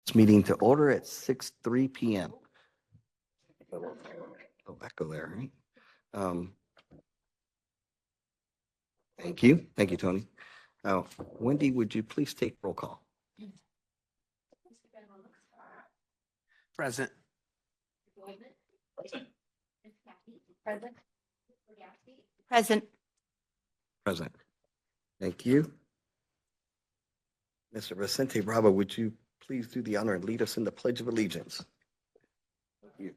This meeting to order at 6:03 p.m. Go back over there, right? Thank you. Thank you, Tony. Now, Wendy, would you please take roll call? Present. Present. Present. Thank you. Mr. Vicente Bravo, would you please do the honor and lead us in the Pledge of Allegiance? Thank you.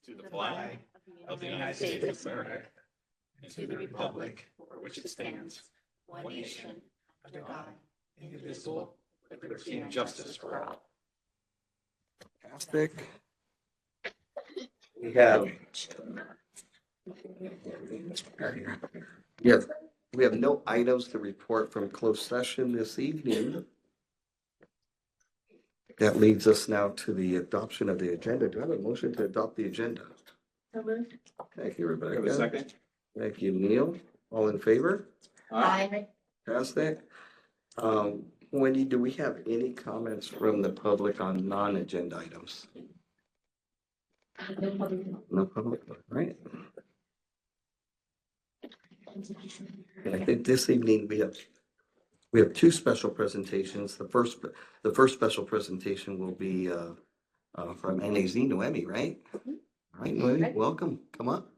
To the flag of the United States of America, and to the republic for which it stands, one nation, under God, indivisible, with liberty and justice for all. Fantastic. Yes, we have no items to report from closed session this evening. That leads us now to the adoption of the agenda. Do I have a motion to adopt the agenda? Thank you, Have a Rebecca. second? Thank you, Neil. All in favor? Aye. Fantastic. Wendy, do we have any comments from the public on non-agenda items? No public, all right. And I think this evening we have two special presentations. The first special presentation will be from NAZ Noemi, right? All right, Noemi, welcome. Come up.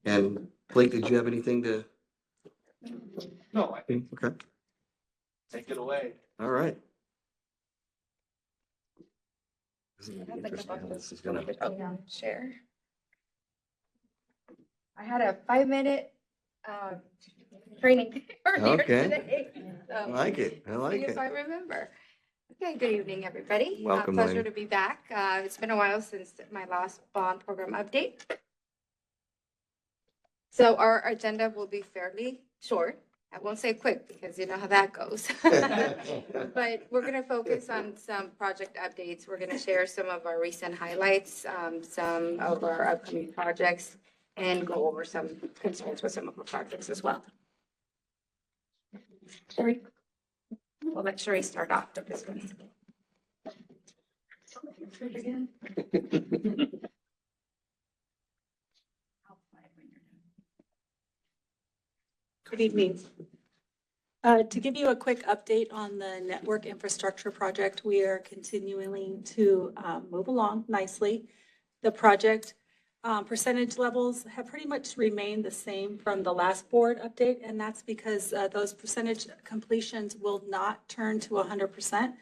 And Blake, did you have anything to? No, I think, Okay, take it away. all right. This is gonna be interesting how this is gonna. Share. I had a 5-minute training earlier Okay. today. I So like it. I like see if it. I remember. Okay, good evening, everybody. Welcome, Pleasure Lynn. to be back. It's been a while since my last bond program update. So our agenda will be fairly short. I won't say quick because you know how that goes. But we're going to focus on some project updates. We're going to share some of our recent highlights, some of our upcoming projects, and go over some concerns with some of our projects as well. Sherry? We'll let Sherry start off with this one. Good evening. To give you a quick update on the network infrastructure project, we are continuing to move along nicely. The project percentage levels have pretty much remained the same from the last board update, and that's because those percentage completions will not turn to 100%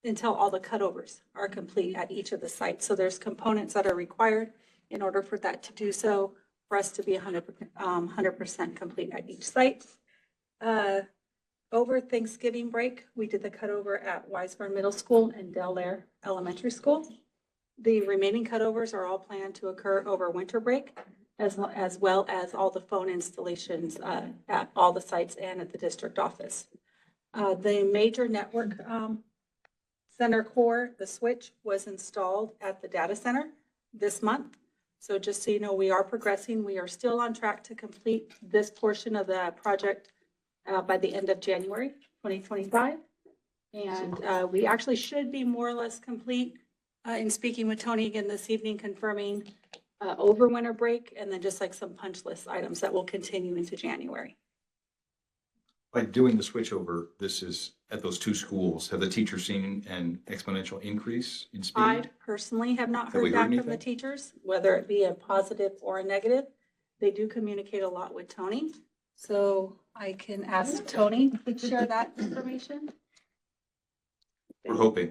until all the cutovers are complete at each of the sites. So there's components that are required in order for that to do so, for us to be 100% complete at each site. Over Thanksgiving break, we did the cutover at Wiseburn Middle School and Del Air Elementary School. The remaining cutovers are all planned to occur over winter break, as well as all the phone installations at all the sites and at the district office. The major network center core, the switch, was installed at the data center this month. So just so you know, we are progressing. We are still on track to complete this portion of the project by the end of January 2025. And we actually should be more or less complete in speaking with Tony again this evening, confirming over winter break, and then just like some punch list items that will continue into January. By doing the switch over, this is at those two schools, have the teachers seen an exponential increase in I speed? personally have not Have we heard heard back from the anything? teachers, whether it be a positive or a negative. They do communicate a lot with Tony, so I can ask Tony to share that information. We're hoping.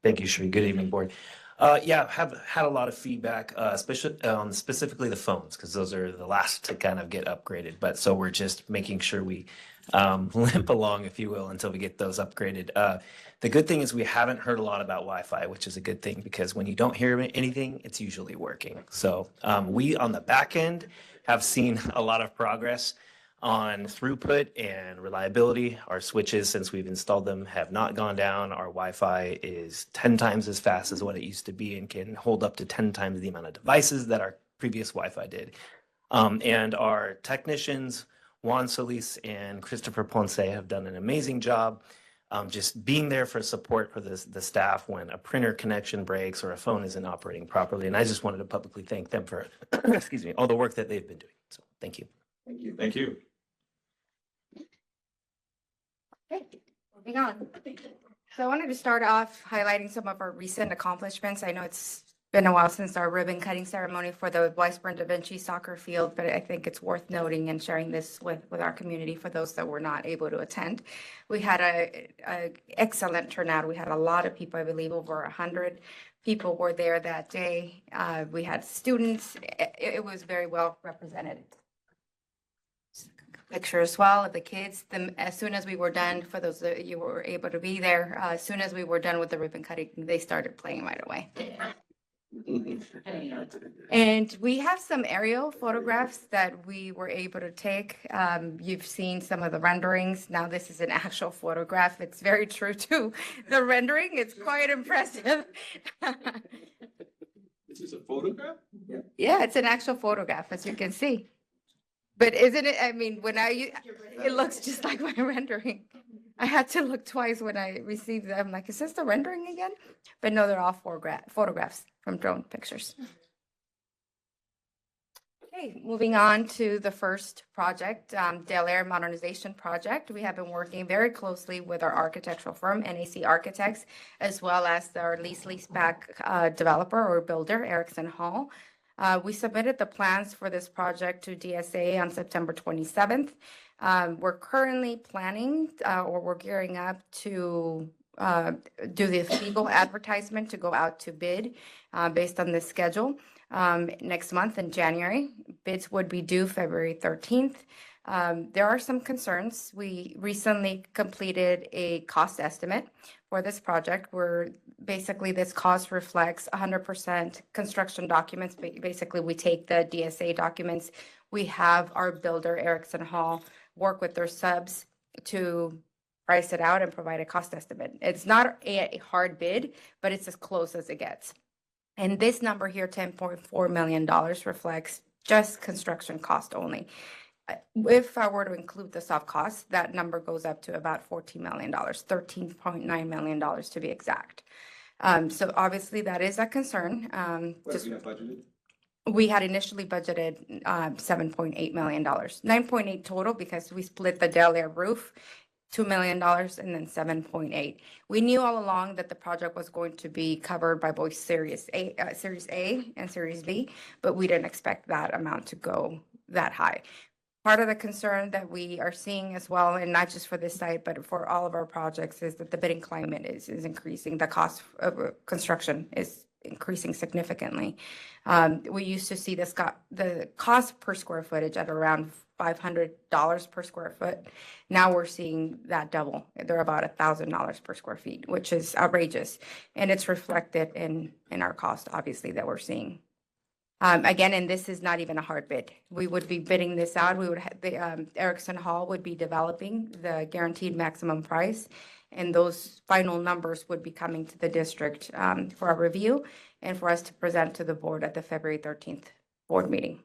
Thank you, Sheree. Good evening, board. Yeah, have had a lot of feedback, especially on specifically the phones, because those are the last to kind of get upgraded. But so we're just making sure we limp along, if you will, until we get those upgraded. The good thing is we haven't heard a lot about Wi-Fi, which is a good thing because when you don't hear anything, it's usually working. So we on the back end have seen a lot of progress on throughput and reliability. Our switches, since we've installed them, have not gone down. Our Wi-Fi is 10 times as fast as what it used to be and can hold up to 10 times the amount of devices that our previous Wi-Fi did. And our technicians Juan Solis and Christopher Ponce have done an amazing job. Just being there for support for the staff when a printer connection breaks or a phone isn't operating properly. And I just wanted to publicly thank them for, excuse me, all the work that they've been doing. So thank you. Thank you. Thank you. Okay, moving on. So I wanted to start off highlighting some of our recent accomplishments. I know it's been a while since our ribbon cutting ceremony for the Weisburn Da Vinci soccer field, but I think it's worth noting and sharing this with our community for those that were not able to attend. We had a excellent turnout. We had a lot of people, I believe over 100 people were there that day. We had students. It was very well represented. Picture as well of the kids. As soon as we were done, for those that you were able to be there, as soon as we were done with the ribbon cutting, they started playing right away. And we have some aerial photographs that we were able to take. You've seen some of the renderings. Now this is an actual photograph. It's very true to the rendering. It's quite impressive. This is a photograph? Yeah, it's an actual photograph, as you can see. But isn't it, I mean, it looks just like my rendering. I had to look twice when I received them. I'm like, is this the rendering again? But no, they're all photographs from drone pictures. Okay, moving on to the first project, Del Air Modernization Project. We have been working very closely with our architectural firm, NAC Architects, as well as our leaseback developer or builder, Erickson Hall. We submitted the plans for this project to DSA on September 27th. We're currently planning or we're gearing up to do the legal advertisement to go out to bid based on this schedule next month in January. Bids would be due February 13th. There are some concerns. We recently completed a cost estimate for this project where basically this cost reflects 100% construction documents. Basically, we take the DSA documents. We have our builder, Erickson Hall, work with their subs to price it out and provide a cost estimate. It's not a hard bid, but it's as close as it gets. And this number here, $10.4 million, reflects just construction cost only. If I were to include the soft costs, that number goes up to about $14 million, $13.9 million to be exact. So obviously that is a concern. We had initially budgeted $7.8 million, 9.8 total because we split the Del Air roof, $2 million and then 7.8. We knew all along that the project was going to be covered by both Series A and Series B, but we didn't expect that amount to go that high. Part of the concern that we are seeing as well, and not just for this site, but for all of our projects, is that the bidding climate is increasing. The cost of construction is increasing significantly. We used to see the cost per square footage at around $500 per square foot. Now we're seeing that double. They're about $1,000 per square feet, which is outrageous. And it's reflected in our cost, obviously, that we're seeing. Again, and this is not even a hard bid. We would be bidding this out. We would the Erickson Hall would be developing the guaranteed maximum price, and those final numbers would be coming to the district for a review and for us to present to the board at the February 13th board meeting.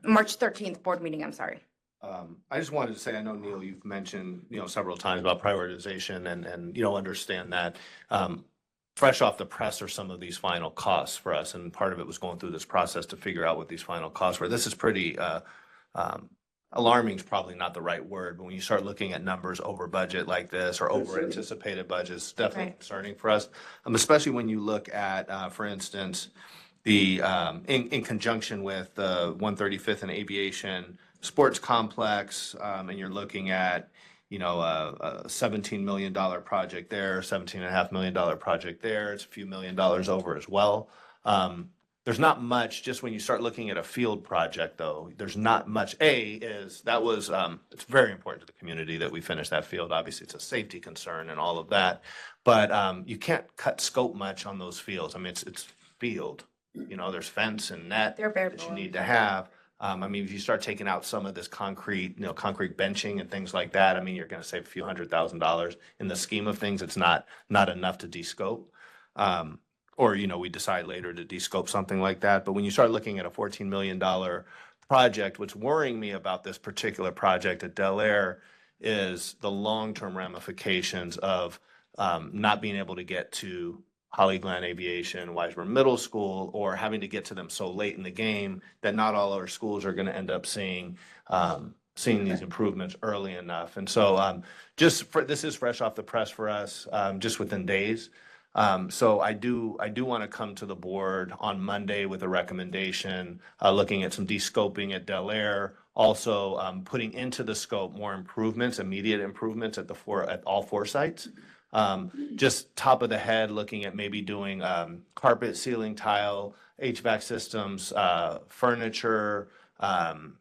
March 13th board meeting, I'm sorry. I just wanted to say, I know, Neil, you've mentioned, several times about prioritization and understand that. Fresh off the press are some of these final costs for us, and part of it was going through this process to figure out what these final costs were. This is pretty alarming is probably not the right word, but when you start looking at numbers over budget like this or over anticipated budgets, definitely concerning for us. Especially when you look at, for instance, the in conjunction with the 135th and Aviation Sports Complex, and you're looking at a $17 million project there, $17.5 million project there. It's a few $1 million over as well. There's not much, just when you start looking at a field project though, there's not much. It's very important to the community that we finish that field. Obviously it's a safety concern and all of that, but you can't cut scope much on those fields. I mean, it's field, there's fence and net that you need to have. If you start taking out some of this concrete benching and things like that, you're going to save a few $100,000. In the scheme of things, it's not enough to descope. Or we decide later to descope something like that. But when you start looking at a $14 million project, what's worrying me about this particular project at Del Air is the long-term ramifications of not being able to get to Holly Glen Aviation, Weisberg Middle School, or having to get to them so late in the game that not all our schools are going to end up seeing these improvements early enough. And so this is fresh off the press for us, just within days. So I do want to come to the board on Monday with a recommendation, looking at some de-scoping at Del Air, also putting into the scope more improvements, immediate improvements at all 4 sites. Just top of the head, looking at maybe doing carpet, ceiling, tile, HVAC systems, furniture,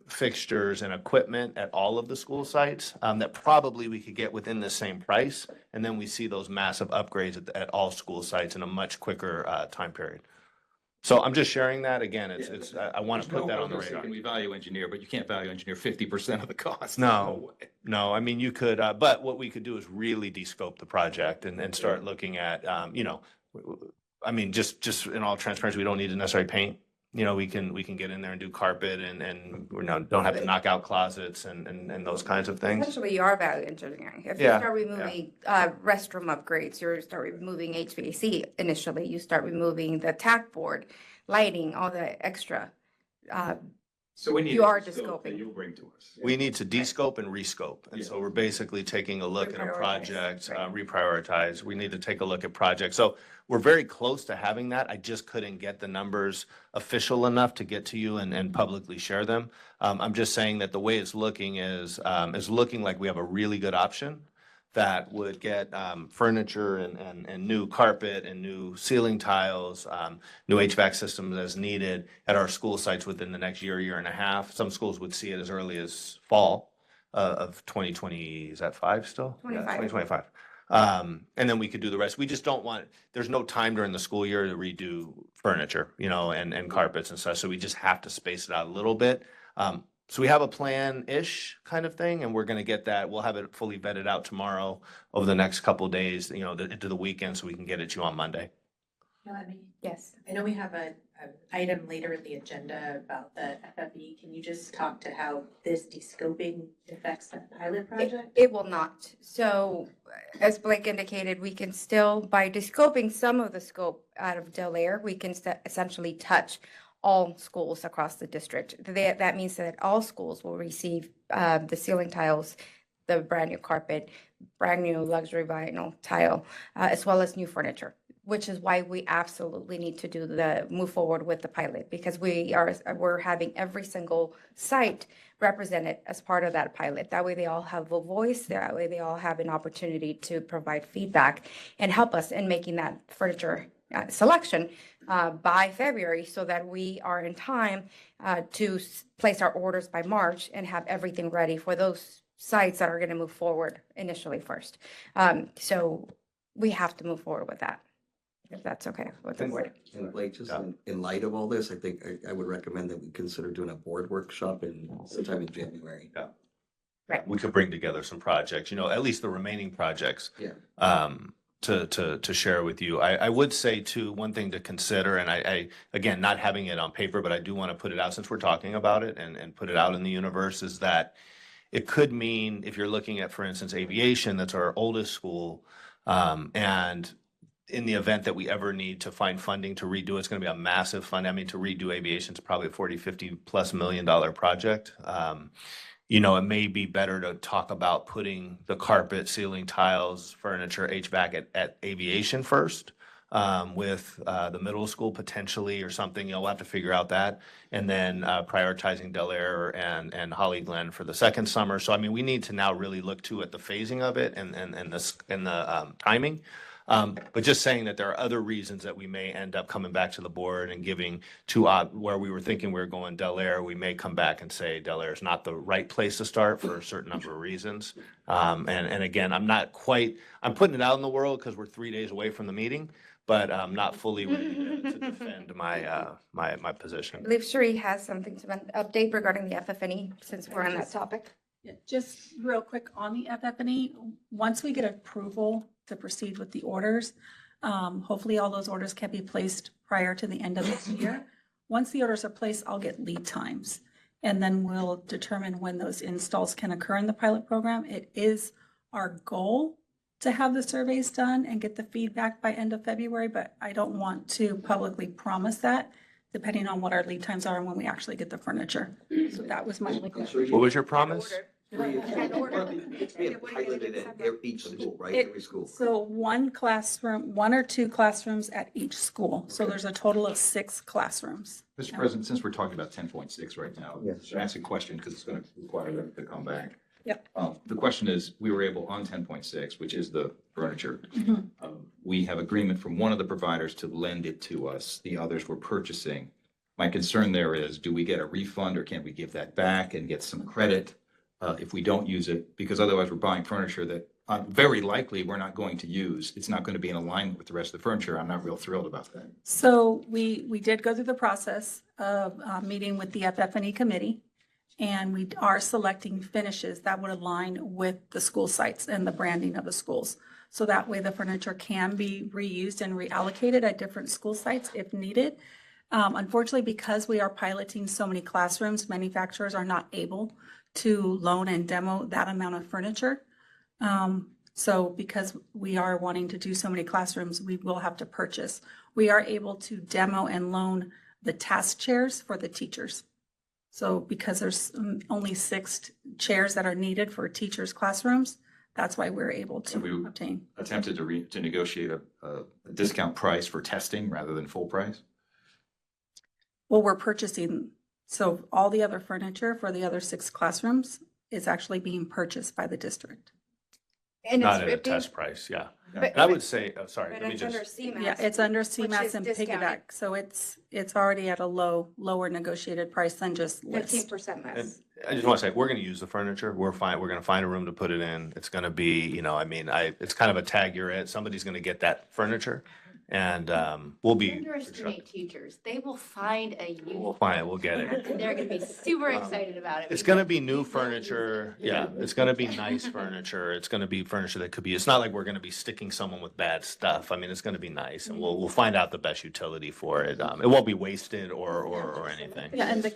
fixtures and equipment at all of the school sites that probably we could get within the same price. And then we see those massive upgrades at all school sites in a much quicker time period. So I'm just sharing that. Again, I want to put that on the radar. Can we value engineer, but you can't value engineer 50% of the cost. No. way. No, I mean, you could, but what we could do is really de-scope the project and start looking at, I mean, just in all transparency, we don't need to necessarily paint. We can get in there and do carpet and we don't have to knock out closets and those kinds of things. Essentially, you are value engineering. If you Yeah, start removing restroom upgrades, you start removing HVAC initially, you start removing the tack board, lighting, all the extra. So we need. You are a scope de-scoping. that you'll bring to us. We need to de-scope and rescope. And so we're basically taking a look at a Reprioritize, project, right. reprioritize. We need to take a look at projects. So we're very close to having that. I just couldn't get the numbers official enough to get to you and publicly share them. I'm just saying that the way it's looking is looking like we have a really good option that would get furniture and new carpet and new ceiling tiles, new HVAC systems as needed at our school sites within the next year and a half. Some schools would see it as early as fall of 2020, is that 5 still? Yeah, 25. 2025. And then we could do the rest. We just don't want, there's no time during the school year to redo furniture, and carpets and stuff. So we just have to space it out a little bit. So we have a plan-ish kind of thing, and we're going to get that. We'll have it fully vetted out tomorrow over the next couple of days, into the weekend, so we can get it to you on Monday. Melanie, Yes. I know we have an item later in the agenda about the FFE. Can you just talk to how this de-scoping affects the pilot project? It will not. So as Blake indicated, we can still, by descoping some of the scope out of Del Air, we can essentially touch all schools across the district. That means that all schools will receive the ceiling tiles, the brand new carpet, brand new luxury vinyl tile, as well as new furniture, which is why we absolutely need to move forward with the pilot, because we're having every single site represented as part of that pilot. That way they all have a voice, that way they all have an opportunity to provide feedback and help us in making that furniture selection by February, so that we are in time to place our orders by March and have everything ready for those sites that are going to move forward initially first. So we have to move forward with that, if that's okay with the board. And Blake, just in light of all this, I think I would recommend that we consider doing a board workshop sometime in January. Right. We could bring together some projects, at least the remaining projects. Yeah. To share with you. I would say too, one thing to consider, and I again, not having it on paper, but I do want to put it out since we're talking about it and put it out in the universe, is that it could mean, if you're looking at, for instance, aviation, that's our oldest school, and in the event that we ever need to find funding to redo, it's going to be a massive fund. I mean, to redo aviation is probably a $40-50+ million project. It may be better to talk about putting the carpet, ceiling, tiles, furniture, HVAC at aviation first, with the middle school potentially or something. We'll have to figure out that. And then prioritizing Del Air and Holly Glen for the second summer. So, I mean, we need to now really look at the phasing of it and the timing. But just saying that there are other reasons that we may end up coming back to the board and giving where we were thinking we were going Del Air, we may come back and say Del Air is not the right place to start for a certain number of reasons. And again, I'm putting it out in the world because we're 3 days away from the meeting, but I'm not fully ready to defend my position. I believe Sheree has something to update regarding the FF&E, since we're on that topic. Yeah, just real quick on the FF&E, once we get approval to proceed with the orders, hopefully all those orders can be placed prior to the end of this year. Once the orders are placed, I'll get lead times. And then we'll determine when those installs can occur in the pilot program. It is our goal to have the surveys done and get the feedback by end of February, but I don't want to publicly promise that, depending on what our lead times are and when we actually get the furniture. So that was my only question. What was your promise? It's being piloted at each school, right? It- Every school. So one classroom, 1 or 2 classrooms at each school. So there's a total of 6 classrooms. Mr. President, since we're talking about 10.6 right now, Yes. should I ask a question because it's going to require them to come back? Yep. The question is, we were able on 10.6, which is the furniture. Mhm. We have agreement from one of the providers to lend it to us. The others were purchasing. My concern there is, do we get a refund or can we give that back and get some credit if we don't use it? Because otherwise we're buying furniture that very likely we're not going to use. It's not going to be in alignment with the rest of the furniture. I'm not real thrilled about that. So we did go through the process of meeting with the FF&E committee, and we are selecting finishes that would align with the school sites and the branding of the schools. So that way the furniture can be reused and reallocated at different school sites if needed. Unfortunately, because we are piloting so many classrooms, manufacturers are not able to loan and demo that amount of furniture. So because we are wanting to do so many classrooms, we will have to purchase. We are able to demo and loan the task chairs for the teachers. So because there's only 6 chairs that are needed for teachers' classrooms, that's why we're able So we- to obtain. Attempted to negotiate a discount price for testing rather than full price? Well, we're purchasing, so all the other furniture for the other 6 classrooms is actually being purchased by the district. And Not it's at a being- test price, yeah. But- And I would say, oh, sorry, But let me it's under just, CMAS. Yeah, it's under which CMAS is and discounted. piggyback, so it's already at a lower negotiated price than just list. 15% less. I just want to say, we're going to use the furniture. We're fine. We're going to find a room to put it in. It's going to be, it's kind of a tag you're in. Somebody's going to get that furniture and we'll be. Underestimate teachers. They will find a We'll use. find it. We'll get it. And they're gonna be super excited about it. It's gonna be new furniture. Yeah, it's gonna be nice furniture. It's gonna be furniture that could be, it's not like we're gonna be sticking someone with bad stuff. I mean, it's gonna be nice and we'll find out the best utility for it. It won't be wasted or anything. Yeah, and the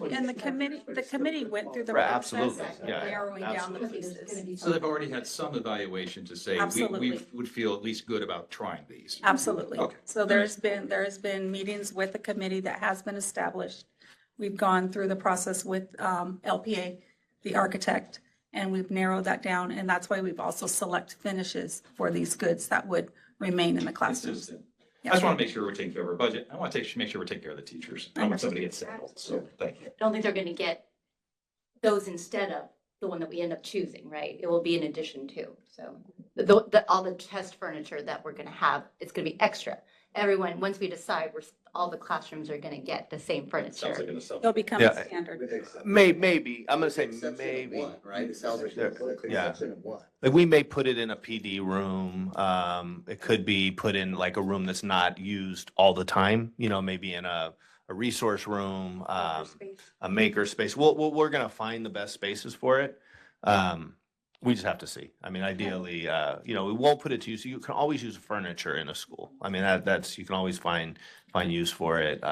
committee went through the Right, process absolutely, of yeah, narrowing down the absolutely. pieces. So they've already had some evaluation to say, we Absolutely. would feel at least good about trying these. Absolutely. Okay. So there has been meetings with the committee that has been established. We've gone through the process with LPA, the architect, and we've narrowed that down. And that's why we've also select finishes for these goods that would remain in the classrooms. Consistent. I Yeah. just want to make sure we're taking care of our budget. I want to make sure we're taking care of the teachers. I want somebody to get settled, so thank you. I don't think they're gonna get those instead of the one that we end up choosing, right? It will be in addition to, so. All the test furniture that we're gonna have, it's gonna be extra. Everyone, once we decide, all the classrooms are gonna get the same Sounds like furniture. an assumption. They'll become Yeah. a standard. Maybe, I'm gonna say maybe. Right? It sounds like. Yeah. Like we may put it in a PD room. It could be put in like a room that's not used all the time, maybe in a resource room, a maker space. We're gonna find the best spaces for it. We just have to see. I mean, ideally, we won't put it to use. You can always use furniture in a school. I mean, you can always find use for it.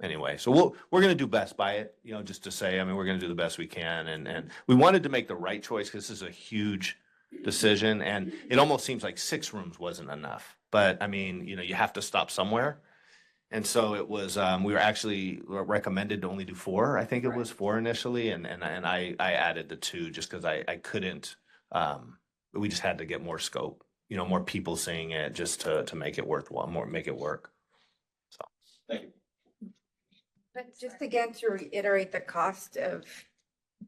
Anyway, so we're gonna do best by it, just to say, I mean, we're gonna do the best we can. And we wanted to make the right choice because this is a huge decision and it almost seems like 6 rooms wasn't enough. But I mean, you have to stop somewhere. And so it was, we were actually recommended to only do 4. I think it was 4 initially. And I added the 2 just because I couldn't, we just had to get more scope, more people seeing it just to make it worthwhile, make it work. So. Thank you. But just again, to reiterate the cost of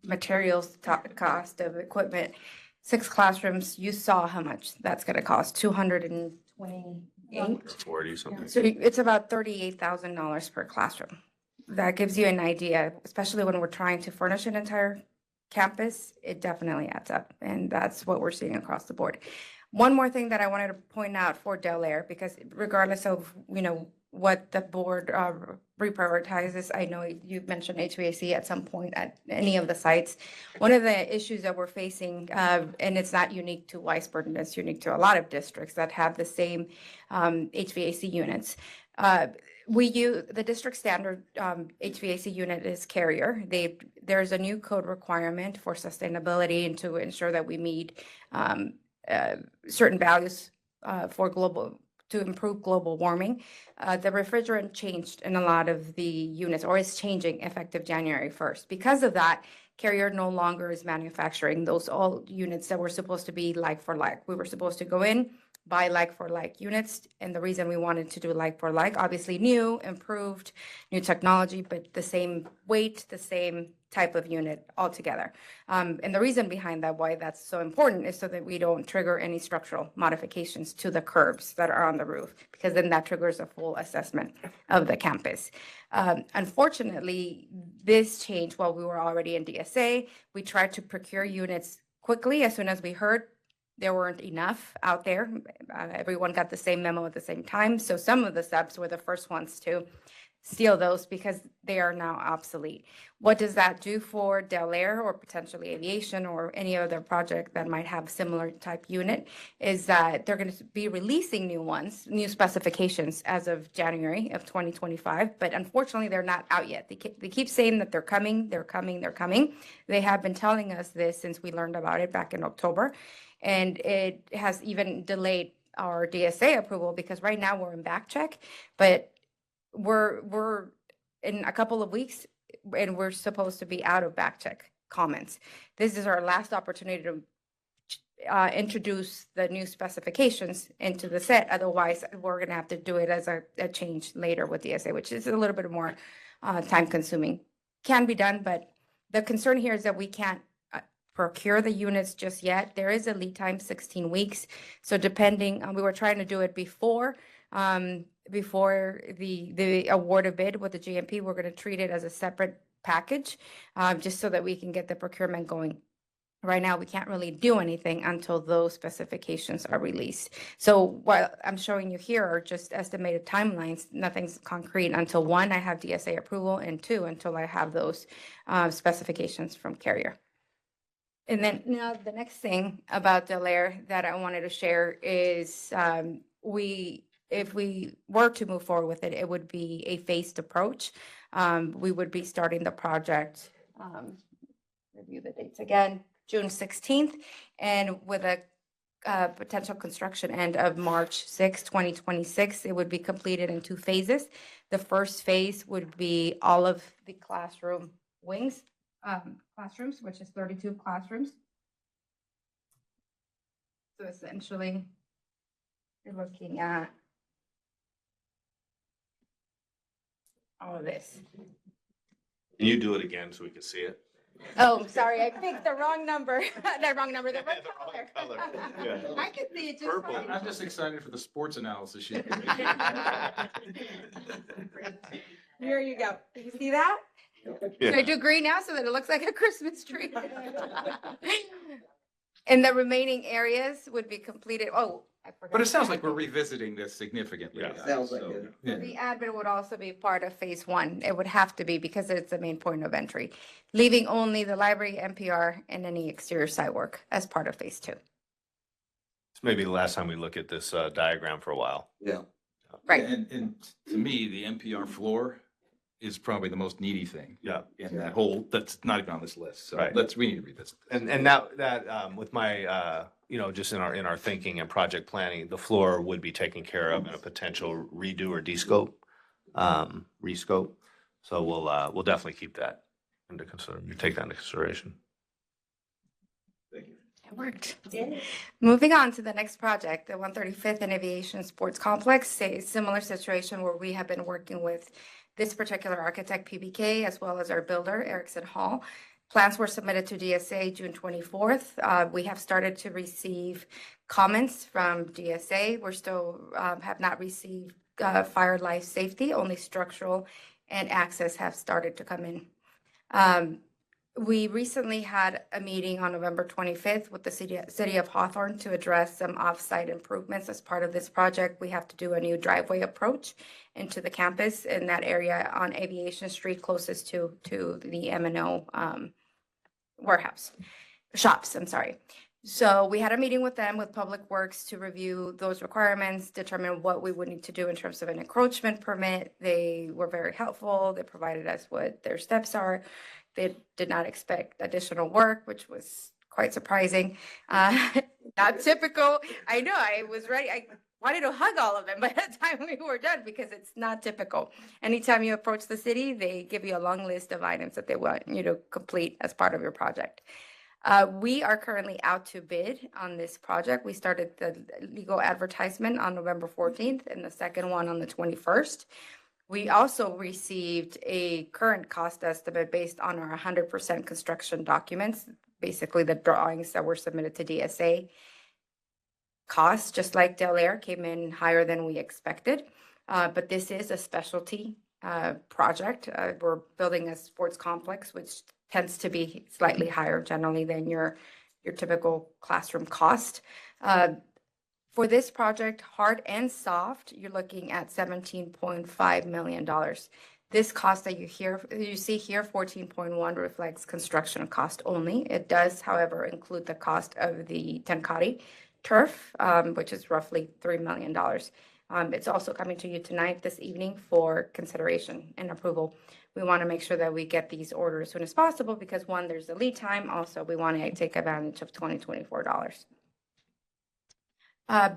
materials, cost of equipment, 6 classrooms, you saw how much that's gonna cost, 228. 40 something. So it's about $38,000 per classroom. That gives you an idea, especially when we're trying to furnish an entire campus, it definitely adds up. And that's what we're seeing across the board. One more thing that I wanted to point out for Del Air, because regardless of, what the board reprioritizes, I know you mentioned HVAC at some point at any of the sites. One of the issues that we're facing, and it's not unique to Weisburg, it's unique to a lot of districts that have the same HVAC units. the district standard HVAC unit is Carrier. There's a new code requirement for sustainability and to ensure that we meet certain values to improve global warming. The refrigerant changed in a lot of the units, or is changing effective January 1st. Because of that, Carrier no longer is manufacturing those all units that were supposed to be like for like. We were supposed to go in, buy like for like units. And the reason we wanted to do like for like, obviously new, improved, new technology, but the same weight, the same type of unit altogether. And the reason behind that, why that's so important, is so that we don't trigger any structural modifications to the curbs that are on the roof, because then that triggers a full assessment of the campus. Unfortunately, this change, while we were already in DSA, we tried to procure units quickly as soon as we heard there weren't enough out there. Everyone got the same memo at the same time. So some of the subs were the first ones to steal those because they are now obsolete. What does that do for Del Air or potentially aviation or any other project that might have similar type unit is that they're going to be releasing new ones, new specifications as of January of 2025. But unfortunately, they're not out yet. They keep saying that they're coming, they're coming, they're coming. They have been telling us this since we learned about it back in October. And it has even delayed our DSA approval because right now we're in back check, but we're in a couple of weeks and we're supposed to be out of back check comments. This is our last opportunity to introduce the new specifications into the set. Otherwise, we're going to have to do it as a change later with DSA, which is a little bit more time consuming. Can be done, but the concern here is that we can't procure the units just yet. There is a lead time, 16 weeks. So depending, we were trying to do it before the award of bid with the GMP. We're going to treat it as a separate package, just so that we can get the procurement going. Right now, we can't really do anything until those specifications are released. So what I'm showing you here are just estimated timelines. Nothing's concrete until one, I have DSA approval, and two, until I have those specifications from Carrier. And then now the next thing about Del Air that I wanted to share is if we were to move forward with it, it would be a phased approach. We would be starting the project, review the dates again, June 16th, and with a potential construction end of March 6, 2026. It would be completed in 2 phases. The first phase would be all of the classroom wings, classrooms, which is 32 classrooms. So essentially, you're looking at all of this. Can you do it again so we can see it? Oh, sorry, I picked the wrong number. The wrong color. Yeah. I can see it just Purple. fine. I'm just excited for the sports analysis. Here you go. Do you see that? Should I do green now so that it looks like a Christmas tree? And the remaining areas would be completed. Oh, I forgot. But it sounds like we're revisiting this significantly. Yeah. Sounds like So, it. yeah. The admin would also be part of phase 1. It would have to be because it's the main point of entry, leaving only the library, NPR, and any exterior site work as part of phase 2. It's maybe the last time we look at this diagram for a while. Yeah. Right. And to me, the NPR floor is probably the most needy thing. Yeah. In that whole, that's not even on this list. So Right. we need to revisit. this. And that with my just in our thinking and project planning, the floor would be taken care of in a potential redo or rescope. So we'll definitely keep that take that into consideration. It worked. Moving on to the next project, the 135th and Aviation Sports Complex, a similar situation where we have been working with this particular architect, PBK, as well as our builder, Erickson Hall. Plans were submitted to DSA June 24th. We have started to receive comments from DSA. We're still have not received fire life safety, only structural and access have started to come in. We recently had a meeting on November 25th with the city of Hawthorne to address some off-site improvements as part of this project. We have to do a new driveway approach into the campus in that area on Aviation Street closest to the M&O warehouse shops. I'm sorry. So we had a meeting with them, with Public Works, to review those requirements, determine what we would need to do in terms of an encroachment permit. They were very helpful. They provided us what their steps are. They did not expect additional work, which was quite surprising. Not typical. I know, I was ready. I wanted to hug all of them by the time we were done because it's not typical. Anytime you approach the city, they give you a long list of items that they want you to complete as part of your project. We are currently out to bid on this project. We started the legal advertisement on November 14th and the second one on the 21st. We also received a current cost estimate based on our 100% construction documents, basically the drawings that were submitted to DSA. Costs, just like Del Air, came in higher than we expected, but this is a specialty project. We're building a sports complex, which tends to be slightly higher generally than your typical classroom cost. For this project, hard and soft, you're looking at $17.5 million. This cost that you see here, 14.1, reflects construction cost only. It does, however, include the cost of the Tenkate turf, which is roughly $3 million. It's also coming to you tonight, this evening, for consideration and approval. We want to make sure that we get these orders as soon as possible because, one, there's a lead time. Also, we want to take advantage of 2024 dollars.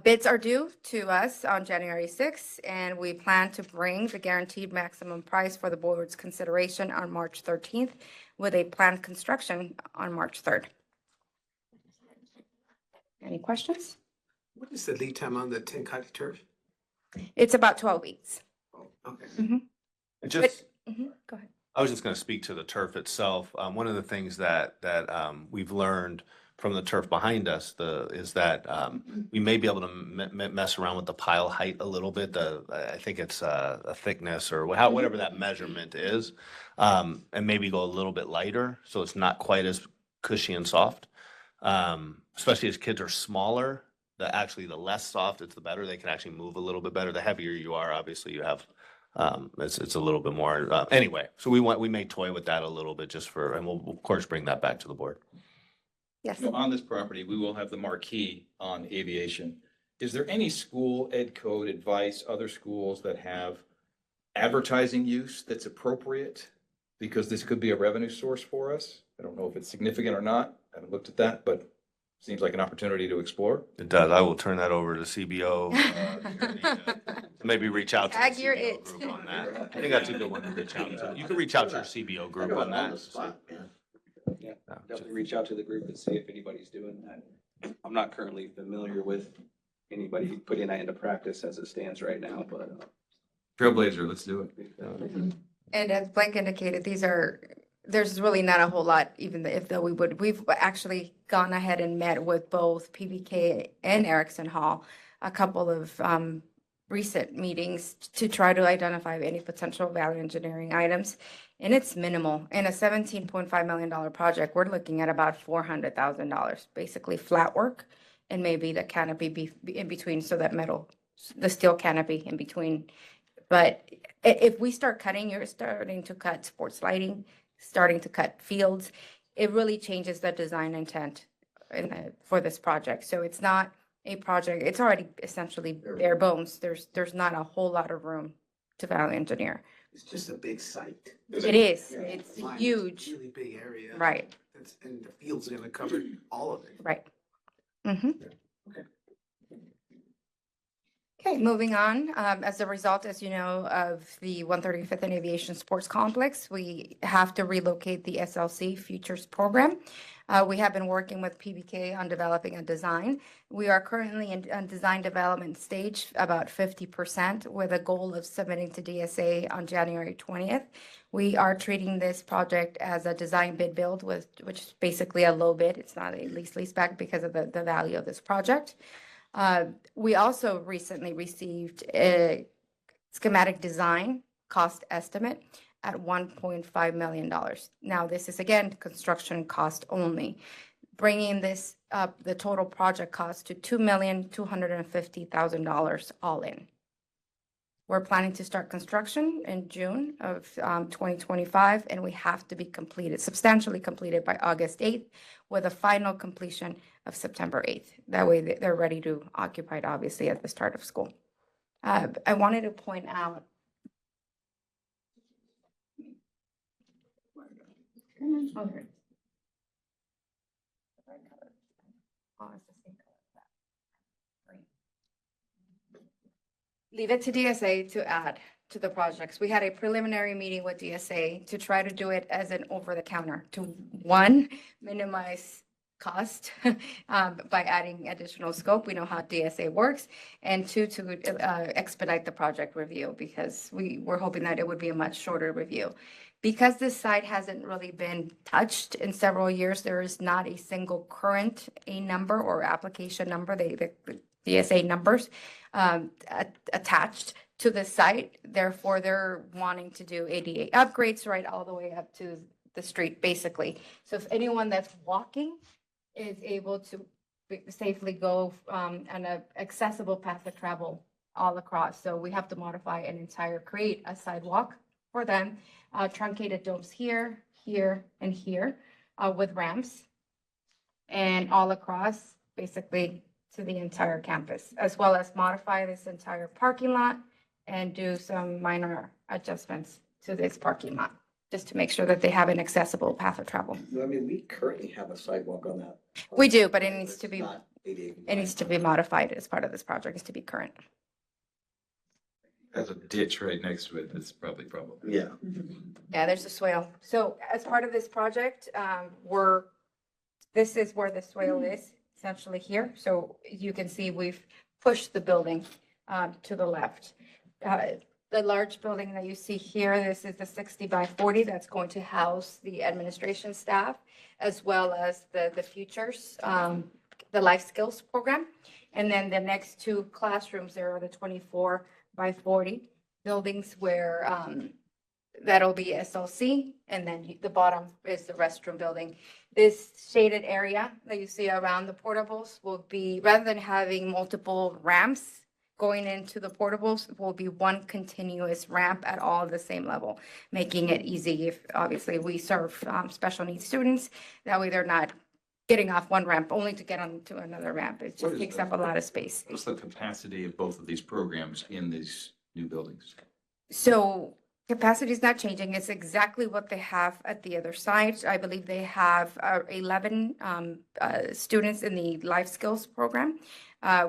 Bids are due to us on January 6th, and we plan to bring the guaranteed maximum price for the board's consideration on March 13th with a planned construction on March 3rd. Any questions? What is the lead time on the Tenkate turf? It's about 12 weeks. Oh, okay. Just, Go ahead. I was just going to speak to the turf itself. One of the things that we've learned from the turf behind us is that we may be able to mess around with the pile height a little bit. I think it's a thickness or whatever that measurement is, and maybe go a little bit lighter so it's not quite as cushy and soft. Especially as kids are smaller, the less soft it's the better. They can actually move a little bit better. The heavier you are, obviously you have. It's a little bit more, anyway, so we may toy with that a little bit and we'll of course bring that back to the board. Yes. On this property, we will have the marquee on aviation. Is there any school ed code advice, other schools that have advertising use that's appropriate? Because this could be a revenue source for us. I don't know if it's significant or not. I haven't looked at that, but seems like an opportunity to explore. It does. I will turn that over to CBO. Maybe reach out to the Tag your CBO it. group on that. I think that's a good one to reach out to. You can reach out to your CBO group on that. Yeah, definitely reach out to the group and see if anybody's doing that. I'm not currently familiar with anybody putting that into practice as it stands right now, but. Trailblazer, let's do it. And as Blake indicated, there's really not a whole lot, even if though we've actually gone ahead and met with both PBK and Erickson Hall, a couple of recent meetings to try to identify any potential value engineering items. And it's minimal. In a $17.5 million project, we're looking at about $400,000, basically flat work and maybe the canopy in between, so that the steel canopy in between. But if we start cutting, you're starting to cut sports lighting, starting to cut fields. It really changes the design intent for this project. So it's not a project, it's already essentially bare bones. There's not a whole lot of room to value engineer. It's just a big site. It is, Yeah, it's mine is a huge, Really big area. right, And the field's gonna cover all of it. right. Mhm. Okay. Okay, moving on. As a result, as you know, of the 135th and Aviation Sports Complex, we have to relocate the SLC Futures Program. We have been working with PBK on developing a design. We are currently in design development stage, about 50%, with a goal of submitting to DSA on January 20th. We are treating this project as a design bid build, which is basically a low bid. It's not a lease back because of the value of this project. We also recently received a schematic design cost estimate at $1.5 million. Now, this is again, construction cost only, bringing this up, the total project cost to $2,250,000 all in. We're planning to start construction in June of 2025, and we have to be completed, substantially completed by August 8th, with a final completion of September 8th. That way they're ready to occupy it, obviously, at the start of school. I wanted to point out. Oh, here it is. Oh, it's the same color. Green. Leave it to DSA to add to the projects. We had a preliminary meeting with DSA to try to do it as an over-the-counter to, one, minimize cost by adding additional scope. We know how DSA works. And two, to expedite the project review, because we were hoping that it would be a much shorter review. Because this site hasn't really been touched in several years, there is not a single current A number or application number, the DSA numbers attached to the site. Therefore, they're wanting to do ADA upgrades right all the way up to the street, basically. So if anyone that's walking is able to safely go on an accessible path of travel all across. So we have to modify an entire, create a sidewalk for them, truncated domes here, here, and here with ramps, and all across, basically, to the entire campus, as well as modify this entire parking lot and do some minor adjustments to this parking lot, just to make sure that they have an accessible path of travel. I mean, we currently have a sidewalk on that. We do, but it needs to be, Not ADA it needs to be modified as part of this project, is to be current. Has a ditch right next to it. That's probably problematic. Yeah. Yeah, there's a swale. So as part of this project, this is where the swale is, essentially here. So you can see we've pushed the building to the left. The large building that you see here, this is the 60 by 40 that's going to house the administration staff, as well as the futures, the life skills program. And then the next two classrooms, there are the 24 by 40 buildings where that'll be SLC, and then the bottom is the restroom building. This shaded area that you see around the portables will be, rather than having multiple ramps going into the portables, will be one continuous ramp at all the same level, making it easy if obviously we serve special needs students. That way they're not getting off one ramp only to get onto another ramp. It What just is takes the- up a lot of space. What's the capacity of both of these programs in these new buildings? So capacity is not changing. It's exactly what they have at the other side. I believe they have 11 students in the life skills program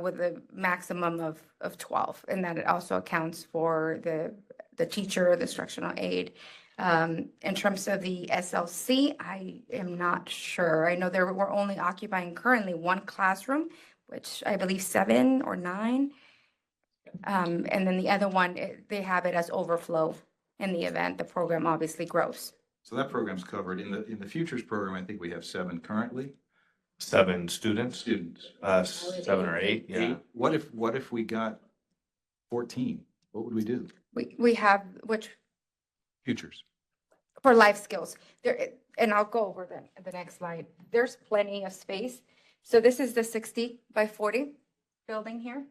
with a maximum of 12. And that it also accounts for the teacher, the instructional aide. In terms of the SLC, I am not sure. I know we're only occupying currently one classroom, which I believe 7 or 9. And then the other one, they have it as overflow in the event the program obviously grows. So that program's covered. In the futures program, I think we have 7 currently. 7 students, Students. 7 or 8, yeah. What if we got 14? What would we do? We have, which, Futures. for life skills, there, and I'll go over the next slide. There's plenty of space. So this is the 60 by 40 building here.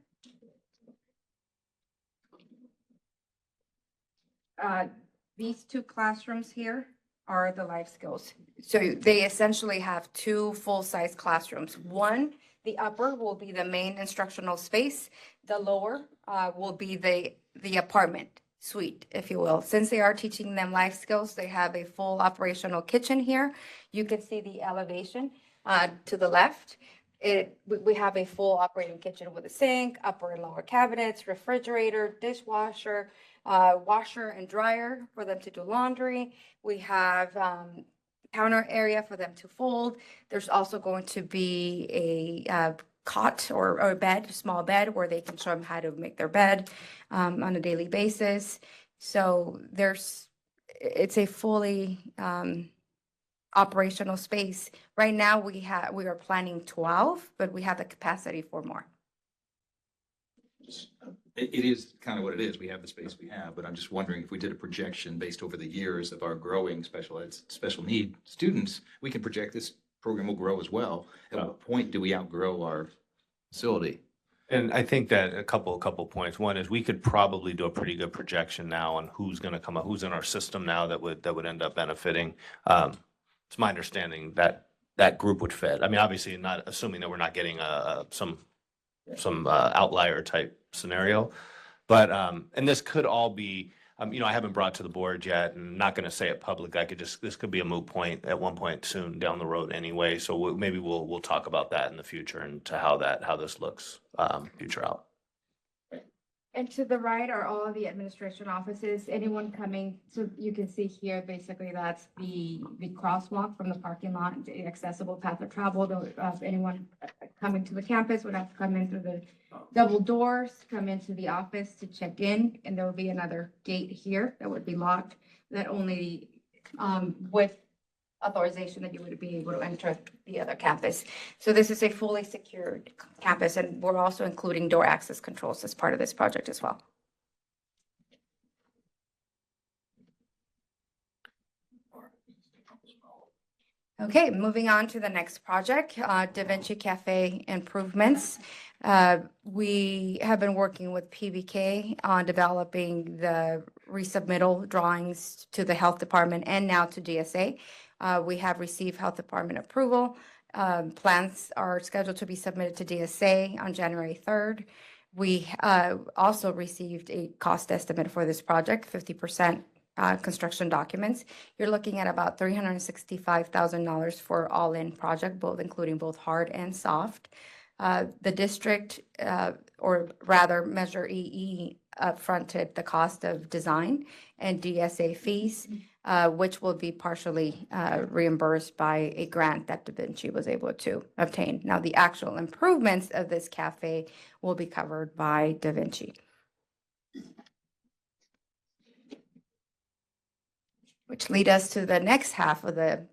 These two classrooms here are the life skills. So they essentially have 2 full-size classrooms. One, the upper will be the main instructional space. The lower will be the apartment suite, if you will. Since they are teaching them life skills, they have a full operational kitchen here. You can see the elevation to the left. We have a full operating kitchen with a sink, upper and lower cabinets, refrigerator, dishwasher, washer and dryer for them to do laundry. We have counter area for them to fold. There's also going to be a cot or a bed, a small bed, where they can show them how to make their bed on a daily basis. So it's a fully operational space. Right now, we are planning 12, but we have the capacity for more. It is kind of what it is. We have the space we have, but I'm just wondering if we did a projection based over the years of our growing special need students, we can project this program will grow as well. At what point do we outgrow our facility? And I think that a couple points. One is we could probably do a pretty good projection now on who's going to come up, who's in our system now that would end up benefiting. It's my understanding that that group would fit. I mean, obviously not assuming that we're not getting some outlier type scenario. But, and this could all be, I haven't brought to the board yet and not going to say it public. This could be a moot point at one point soon down the road anyway. So maybe we'll talk about that in the future and to how this looks, future out. And to the right are all of the administration offices, anyone coming, so you can see here, basically that's the crosswalk from the parking lot, the accessible path of travel. Anyone coming to the campus would have to come in through the double doors, come into the office to check in, and there will be another gate here that would be locked, that only with authorization that you would be able to enter the other campus. So this is a fully secured campus, and we're also including door access controls as part of this project as well. Okay, moving on to the next project, Da Vinci Cafe improvements. We have been working with PBK on developing the resubmittal drawings to the health department and now to DSA. We have received health department approval. Plans are scheduled to be submitted to DSA on January 3rd. We also received a cost estimate for this project, 50% construction documents. You're looking at about $365,000 for all-in project, including both hard and soft. The district, or rather Measure EE, upfronted the cost of design and DSA fees, which will be partially reimbursed by a grant that Da Vinci was able to obtain. Now, the actual improvements of this cafe will be covered by Da Vinci. Which lead us to the next half of the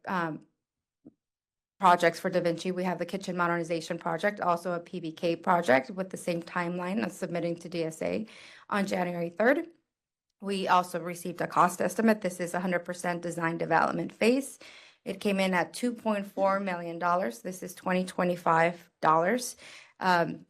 projects for Da Vinci. We have the kitchen modernization project, also a PBK project with the same timeline of submitting to DSA on January 3rd. We also received a cost estimate. This is 100% design development phase. It came in at $2.4 million. This is 2025 dollars.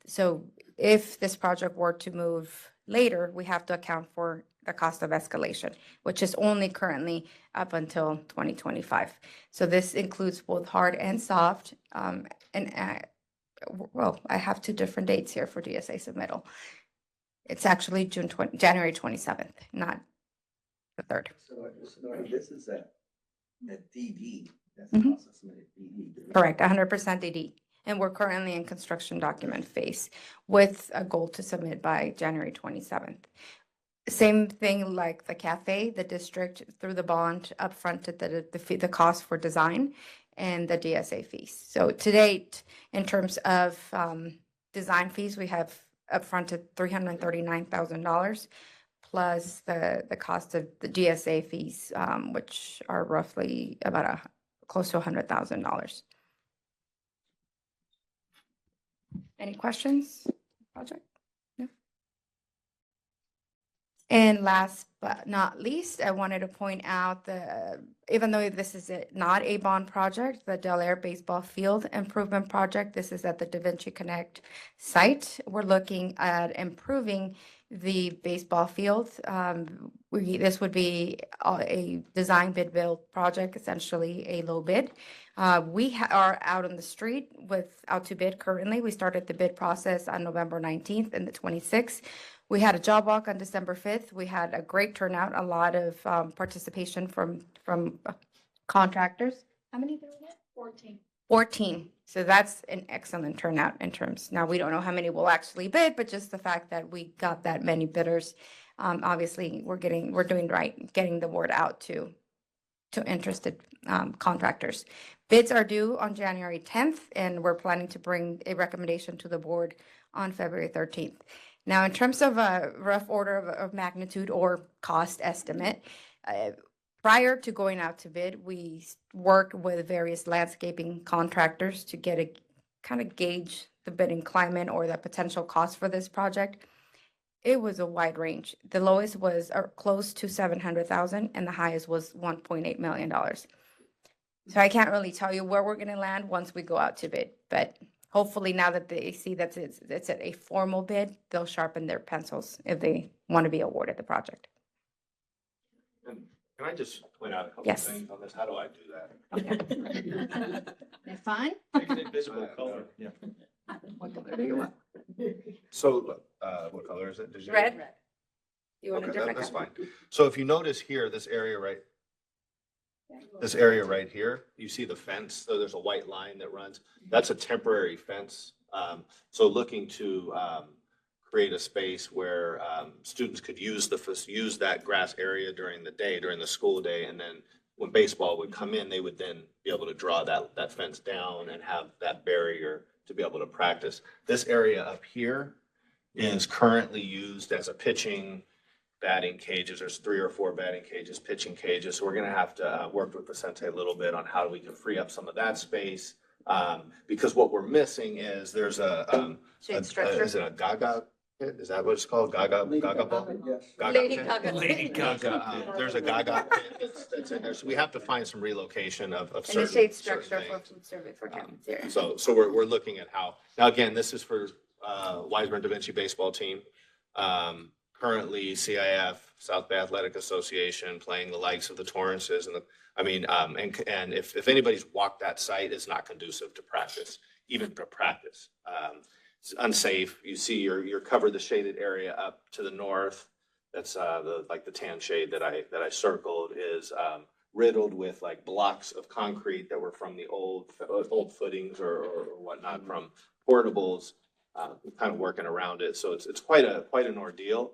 So if this project were to move later, we have to account for the cost of escalation, which is only currently up until 2025. So this includes both hard and soft. Well, I have two different dates here for DSA submittal. It's actually January 27th, not the 3rd. So this is a DD. That's Mhm. also submitted DD. Correct, 100% DD. And we're currently in construction document phase with a goal to submit by January 27th. Same thing like the cafe, the district through the bond upfronted the cost for design and the DSA fees. So to date, in terms of design fees, we have upfronted $339,000 plus the cost of the DSA fees, which are roughly about close to $100,000. Any questions? Project? No. And last but not least, I wanted to point out even though this is not a bond project, the Del Air Baseball Field Improvement Project, this is at the Da Vinci Connect site. We're looking at improving the baseball field. This would be a design bid build project, essentially a low bid. We are out on the street out to bid currently. We started the bid process on November 19th and the 26th. We had a job walk on December 5th. We had a great turnout, a lot of participation from contractors. How many did we get? 14. 14. So that's an excellent turnout in terms. Now, we don't know how many will actually bid, but just the fact that we got that many bidders, obviously we're doing right, getting the word out to interested contractors. Bids are due on January 10th, and we're planning to bring a recommendation to the board on February 13th. Now, in terms of a rough order of magnitude or cost estimate, prior to going out to bid, we worked with various landscaping contractors to get a kind of gauge the bidding climate or the potential cost for this project. It was a wide range. The lowest was close to $700,000 and the highest was $1.8 million. So I can't really tell you where we're going to land once we go out to bid, but hopefully now that they see that it's a formal bid, they'll sharpen their pencils if they want to be awarded the project. And can I just point out a couple of Yes. things on this? How do I do that? They're fine? Make it invisible color, yeah. So, what color is it? Did you- Red? You want a Okay, different that's color? fine. So if you notice here, this area right here, you see the fence, so there's a white line that runs. That's a temporary fence. So looking to create a space where students could use that grass area during the day, during the school day, and then when baseball would come in, they would then be able to draw that fence down and have that barrier to be able to practice. This area up here is currently used as a pitching, batting cages. There's 3 or 4 batting cages, pitching cages. So we're gonna have to work with the sensei a little bit on how we can free up some of that space. Because what we're missing is there's Shade structure. is it a Gaga pit? Is that what it's called? Gaga ball? Gaga Lady pit? Gaga. Lady Gaga. There's a Gaga pit that's in there. So we have to find some relocation of And the certain. shade certain structure for things. food service for cafeteria. So we're looking at how, now again, this is for Wiseman Da Vinci baseball team. Currently CIF, South Bay Athletic Association, playing the likes of the Torrances and and if anybody's walked that site, it's not conducive to practice, even to practice. It's unsafe. You see you're covered the shaded area up to the north. That's the tan shade that I circled is riddled with like blocks of concrete that were from the old footings or whatnot from portables, kind of working around it. So it's quite an ordeal.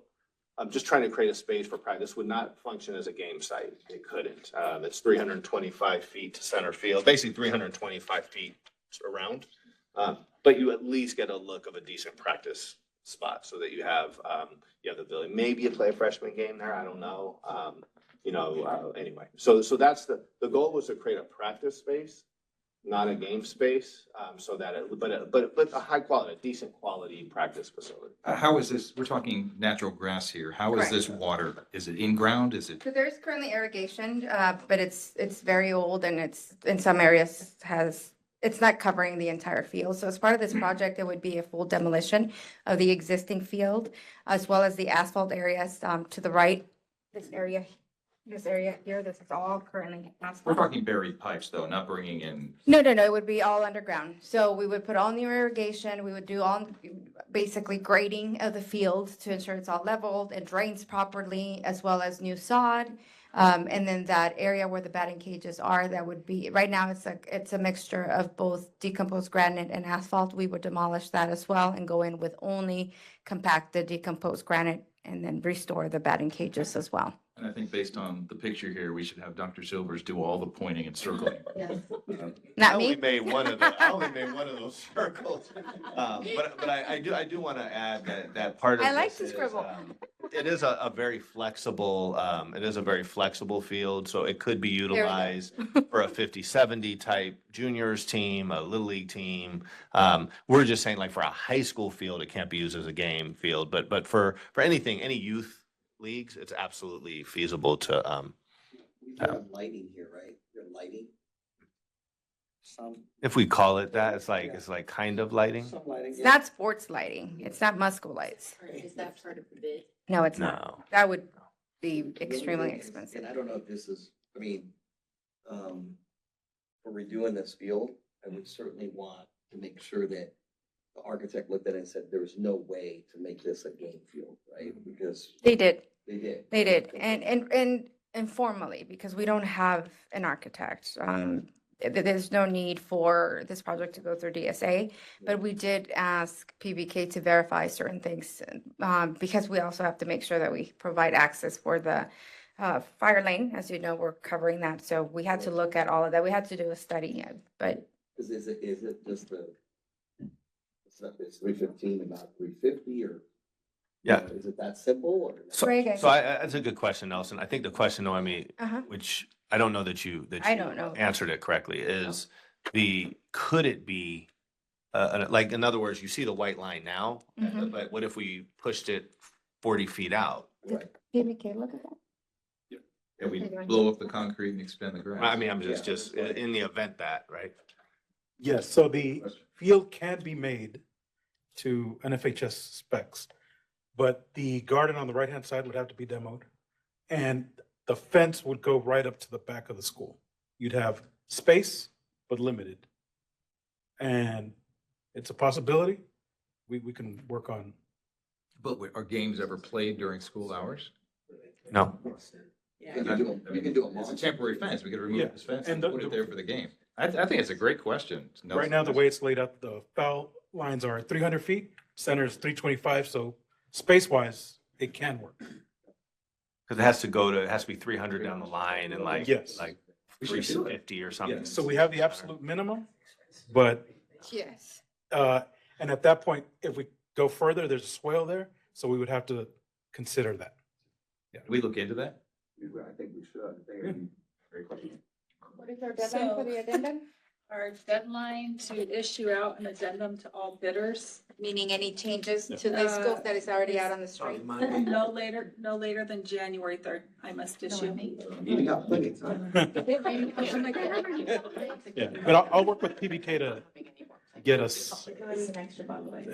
I'm just trying to create a space for practice. Would not function as a game site. It couldn't. It's 325 feet to center field, basically 325 feet around. But you at least get a look of a decent practice spot so that you have the ability. Maybe you play a freshman game there. I don't know. Anyway, so that's the goal was to create a practice space, not a game space, so that but a high quality, a decent quality practice facility. How is this, we're talking natural grass here. How is Correct. this water? Is it in ground? Is it? So there's currently irrigation, but it's very old and it's in some areas it's not covering the entire field. So as part of this project, it would be a full demolition of the existing field as well as the asphalt areas to the right. This area here, this is all currently We're asphalt. talking buried pipes though, not bringing in. No, it would be all underground. So we would put all new irrigation, we would do all basically grading of the field to ensure it's all leveled and drains properly, as well as new sod. And then that area where the batting cages are, that would be, right now it's a mixture of both decomposed granite and asphalt. We would demolish that as well and go in with only compacted decomposed granite and then restore the batting cages as well. And I think based on the picture here, we should have Dr. Silvers do all the pointing and circling. Not I only me? made one of those circles. But I do want to add that part of I like this to is, scribble. it is a very flexible, field, so it could be utilized for a 50-70 type juniors team, a little league team. We're just saying like for a high school field, it can't be used as a game field, but for anything, any youth leagues, it's absolutely feasible to, We have lighting here, right? Your lighting? Some if we call it that, it's like kind of lighting. lighting. It's not sports lighting. It's not Musco lights. Is that part of the bid? No, it's not. No. That would be extremely expensive. And I don't know if this is, for redoing this field, I would certainly want to make sure that the architect looked at it and said, there's no way to make this a game field, right? Because They did. they did. They did, and informally, because we don't have an architect. There's no need for this project to go through DSA, but we did ask PBK to verify certain things, because we also have to make sure that we provide access for the fire lane. As you know, we're covering that, so we had to look at all of that. We had to do a study, but Is it just it's 315 and not 350 or? Yeah. Is it that simple or? So, Very good. that's a good question, Nelson. I think the question, Noemi, Uh-huh. which I don't know that you I don't know. answered it correctly, is could it be, like, in other words, you see the white line now, Mhm. but what if we pushed it 40 feet out? Right. PBK, look at that. And we blow up the concrete and expand the grass. I mean, I'm just in the event that, right? Yes, so the field can be made to NFHS specs, but the garden on the right-hand side would have to be demoed. And the fence would go right up to the back of the school. You'd have space, but limited. And it's a possibility. We can work on. But are games ever played during school hours? No. You can do It's a temporary fence. We could remove Yeah, this fence and and put it there for the game. I think it's a great question. Right now, the way it's laid out, the foul lines are 300 feet, center is 325, so space-wise, it can work. Because it has to be 300 down the line and like, Yes. like 350 or something. Yeah, so we have the absolute minimum, but, Yes. and at that point, if we go further, there's a swale there, so we would have to consider that. Can we look into that? I think we should. Great question. What is our deadline for the addendum? Our deadline to issue out an addendum to all bidders, Meaning any changes to the scope that is already out on the street? no later than January 3rd, I must issue. You got plenty of time. Yeah, but I'll work with PBK to get us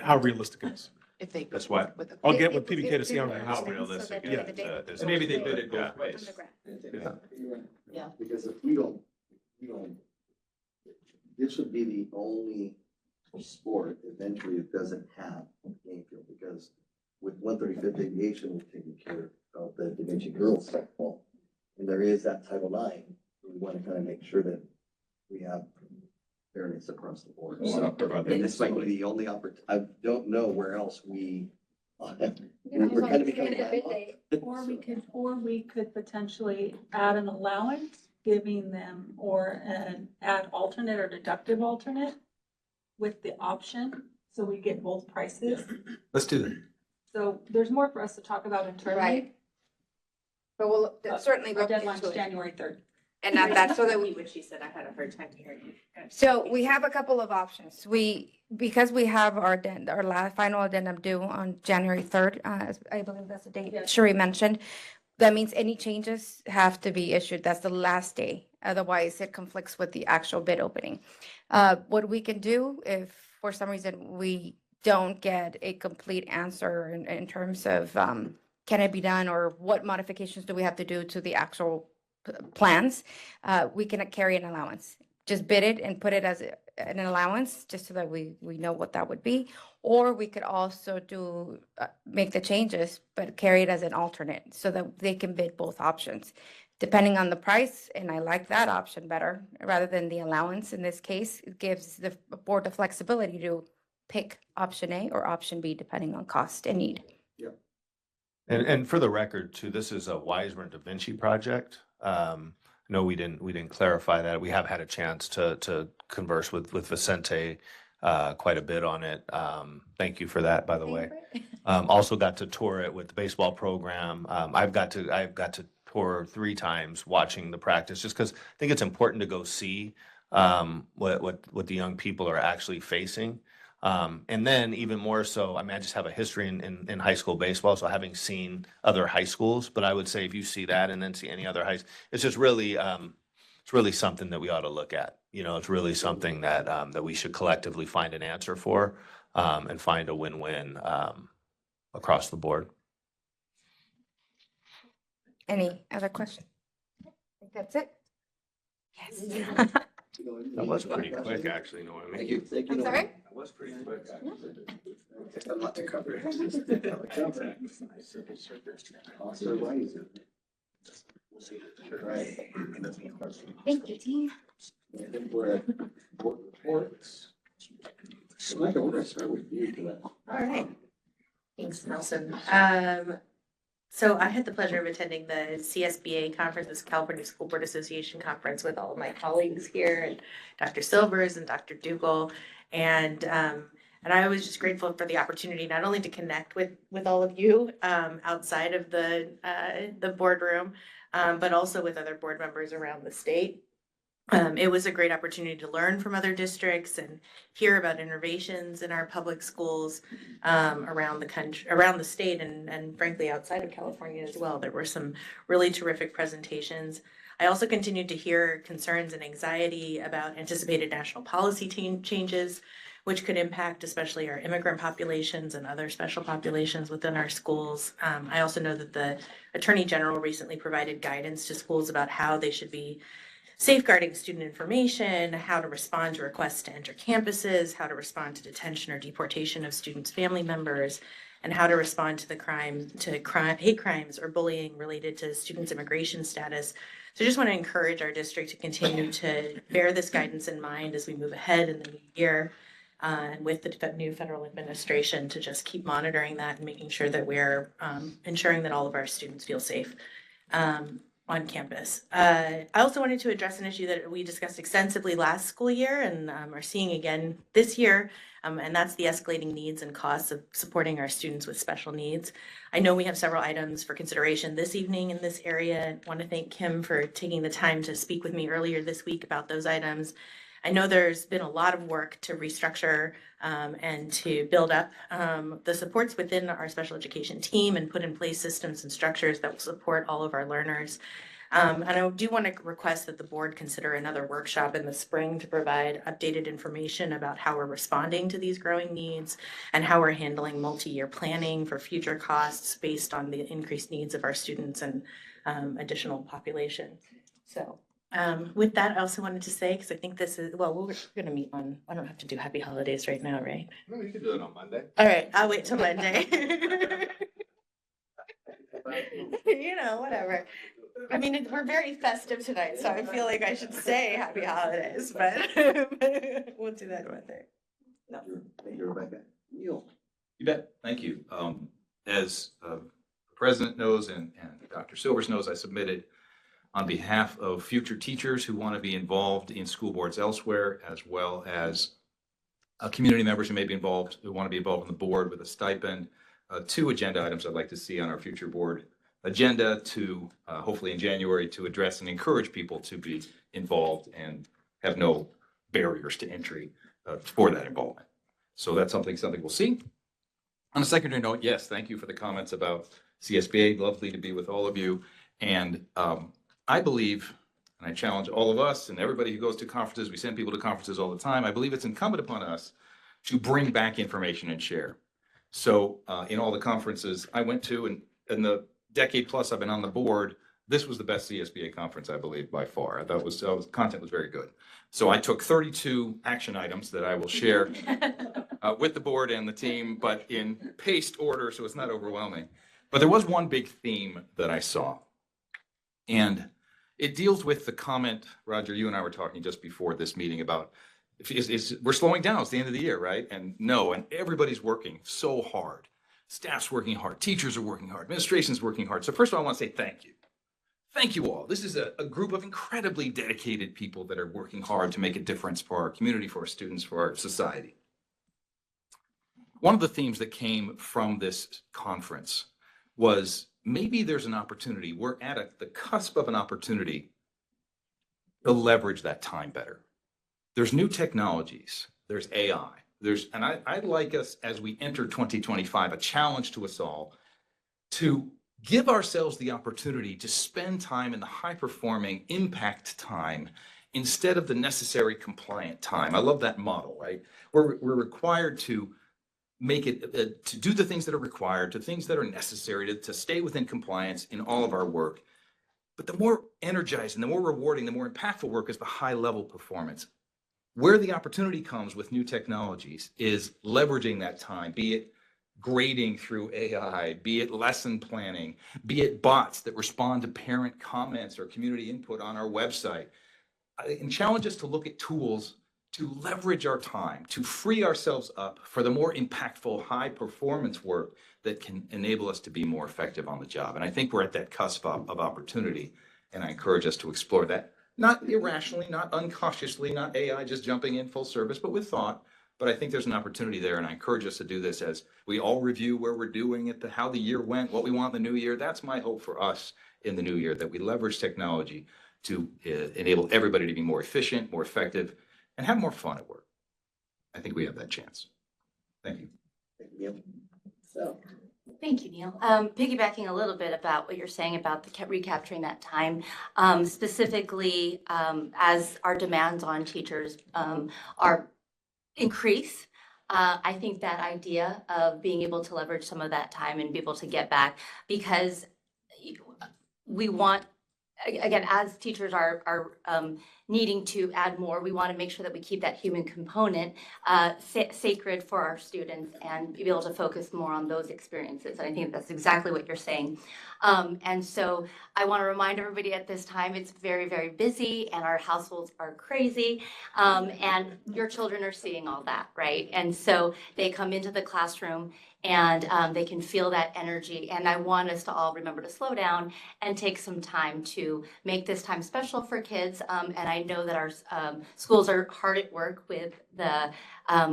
how realistic it is. That's what, I'll get with PBK to see how how realistic. realistic Yeah. it is. And maybe they bid it Yeah. both ways. Yeah. Because if we don't, this would be the only sport eventually that doesn't have a game field, because with 135th Aviation, we're taking care of the Da Vinci girls softball. And there is that Title IX, we want to kind of make sure that we have fairness across the board. So, and this might be the only I don't know where else we, we're kind of becoming. Or we could potentially add an allowance, giving them, or an add alternate or deductive alternate with the option, so we get both prices. Let's do that. So there's more for us to talk about internally. Right. But we'll certainly Our look deadline's into it. January 3rd. And not that, so that we, What she said, I had a hard time hearing you. so we have a couple of options. Because we have our final addendum due on January 3rd, I believe that's the date Yes. Sheree mentioned. That means any changes have to be issued. That's the last day. Otherwise, it conflicts with the actual bid opening. What we can do if for some reason we don't get a complete answer in terms of, can it be done, or what modifications do we have to do to the actual plans, we can carry an allowance. Just bid it and put it as an allowance, just so that we know what that would be. Or we could also do, make the changes, but carry it as an alternate, so that they can bid both options, depending on the price. And I like that option better, rather than the allowance. In this case, it gives the board the flexibility to pick option A or option B, depending on cost and need. And for the record too, this is a Wiseman Da Vinci project. No, we didn't clarify that. We have had a chance to converse with Vicente quite a bit on it. Thank you for that, by the way. Also got to tour it with the baseball program. I've got to tour 3 times watching the practice, just because I think it's important to go see what the young people are actually facing. And then even more so, I mean, I just have a history in high school baseball, so having seen other high schools, but I would say if you see that and then see any other it's just really, it's really something that we ought to look at. You know, it's really something that we should collectively find an answer for, and find a win-win, across the board. Any other question? I think that's it. Yes. That was pretty quick, actually, Noemi. Thank you. Thank you. I'm sorry? That was pretty quick. A lot to cover. Also, why is it? Right. Thank you, team. And then we're at board reports. Michael, we're gonna start with you today. All right. Thanks, Nelson. So I had the pleasure of attending the CSBA conference, this California School Board Association conference, with all of my colleagues here, and Dr. Silvers and Dr. Dugal. And I was just grateful for the opportunity not only to connect with all of you outside of the boardroom, but also with other board members around the state. It was a great opportunity to learn from other districts and hear about innovations in our public schools around the country, around the state, and frankly outside of California as well. There were some really terrific presentations. I also continued to hear concerns and anxiety about anticipated national policy changes, which could impact especially our immigrant populations and other special populations within our schools. I also know that the Attorney General recently provided guidance to schools about how they should be safeguarding student information, how to respond to requests to enter campuses, how to respond to detention or deportation of students' family members, and how to respond to hate crimes or bullying related to students' immigration status. So I just want to encourage our district to continue to bear this guidance in mind as we move ahead in the new year with the new federal administration, to just keep monitoring that and making sure that we're ensuring that all of our students feel safe on campus. I also wanted to address an issue that we discussed extensively last school year and are seeing again this year, and that's the escalating needs and costs of supporting our students with special needs. I know we have several items for consideration this evening in this area. I want to thank Kim for taking the time to speak with me earlier this week about those items. I know there's been a lot of work to restructure and to build up the supports within our special education team and put in place systems and structures that will support all of our learners. And I do want to request that the board consider another workshop in the spring to provide updated information about how we're responding to these growing needs and how we're handling multi-year planning for future costs based on the increased needs of our students and additional population. So. With that, I also wanted to say, because I think this is, well, we're going to meet on, I don't have to do happy holidays right now, right? No, you can do it on Monday. All right, I'll wait till Monday. You know, whatever. I mean, we're very festive tonight, so I feel like I should say happy holidays, but we'll do that Monday. No. Thank you, Rebecca. Neil. You bet. Thank you. As the president knows and Dr. Silvers knows, I submitted on behalf of future teachers who want to be involved in school boards elsewhere, as well as community members who may be involved, who want to be involved on the board with a stipend, 2 agenda items I'd like to see on our future board agenda to hopefully in January to address and encourage people to be involved and have no barriers to entry for that involvement. So that's something we'll see. On a secondary note, yes, thank you for the comments about CSBA. Lovely to be with all of you. And I believe, and I challenge all of us and everybody who goes to conferences, we send people to conferences all the time. I believe it's incumbent upon us to bring back information and share. So in all the conferences I went to, and in the decade plus I've been on the board, this was the best CSBA conference, I believe, by far. I thought the content was very good. So I took 32 action items that I will share with the board and the team, but in paced order, so it's not overwhelming. But there was one big theme that I saw. And it deals with the comment, Roger, you and I were talking just before this meeting about, we're slowing down, it's the end of the year, right? And no, and everybody's working so hard. Staff's working hard, teachers are working hard, administration's working hard. So first of all, I want to say thank you. Thank you all. This is a group of incredibly dedicated people that are working hard to make a difference for our community, for our students, for our society. One of the themes that came from this conference was maybe there's an opportunity, we're at the cusp of an opportunity to leverage that time better. There's new technologies, there's AI, and I'd like us, as we enter 2025, a challenge to us all to give ourselves the opportunity to spend time in the high-performing impact time instead of the necessary compliant time. I love that model, right? We're required to make it, to do the things that are required, to things that are necessary, to stay within compliance in all of our work. But the more energizing, the more rewarding, the more impactful work is the high-level performance. Where the opportunity comes with new technologies is leveraging that time, be it grading through AI, be it lesson planning, be it bots that respond to parent comments or community input on our website. And challenge us to look at tools to leverage our time, to free ourselves up for the more impactful, high performance work that can enable us to be more effective on the job. And I think we're at that cusp of opportunity, and I encourage us to explore that, not irrationally, not uncautiously, not AI just jumping in full service, but with thought. But I think there's an opportunity there, and I encourage us to do this as we all review where we're doing it, how the year went, what we want in the new year. That's my hope for us in the new year, that we leverage technology to enable everybody to be more efficient, more effective, and have more fun at work. I think we have that chance. Thank you. Thank you. So, Thank you, Neil. Piggybacking a little bit about what you're saying about the recapturing that time, specifically as our demands on teachers are increase. I think that idea of being able to leverage some of that time and be able to get back, because we want, again, as teachers are needing to add more, we want to make sure that we keep that human component sacred for our students and be able to focus more on those experiences. And I think that's exactly what you're saying. And so I want to remind everybody at this time, it's very, very busy and our households are crazy. And your children are seeing all that, right? And so they come into the classroom and they can feel that energy. And I want us to all remember to slow down and take some time to make this time special for kids. And I know that our schools are hard at work with the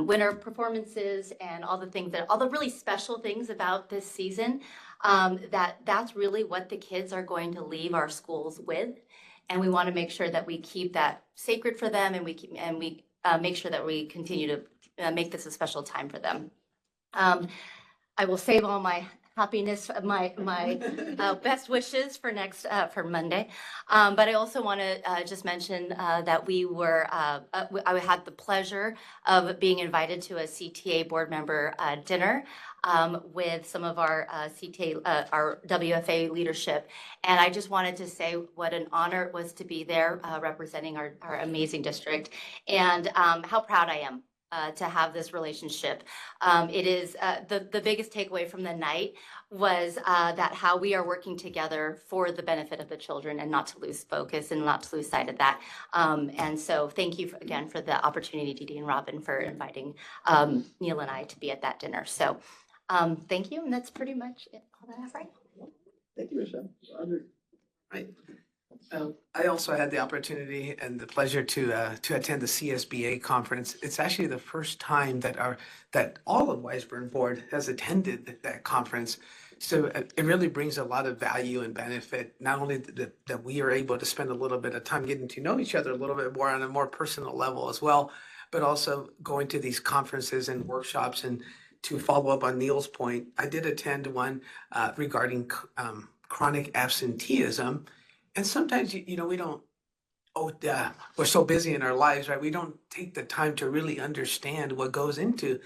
winter performances and all the really special things about this season. That's really what the kids are going to leave our schools with. And we want to make sure that we keep that sacred for them, and we make sure that we continue to make this a special time for them. I will save all my happiness, my best wishes for for Monday. But I also want to just mention that I had the pleasure of being invited to a CTA board member dinner with some of our CTA, our WFA leadership. And I just wanted to say what an honor it was to be there representing our amazing district, and how proud I am to have this relationship. It is the biggest takeaway from the night was that how we are working together for the benefit of the children and not to lose focus and not to lose sight of that. And so thank you again for the opportunity, Dee Dee and Robin, for inviting Neil and I to be at that dinner. So thank you, and that's pretty much it, all that I have right now. Thank you, Michelle. Right. I also had the opportunity and the pleasure to attend the CSBA conference. It's actually the first time that all of Weisburn Board has attended that conference. So it really brings a lot of value and benefit, not only that we are able to spend a little bit of time getting to know each other a little bit more on a more personal level as well, but also going to these conferences and workshops. And to follow up on Neil's point, I did attend one regarding chronic absenteeism. And sometimes, we don't, we're so busy in our lives, right? We don't take the time to really understand what goes into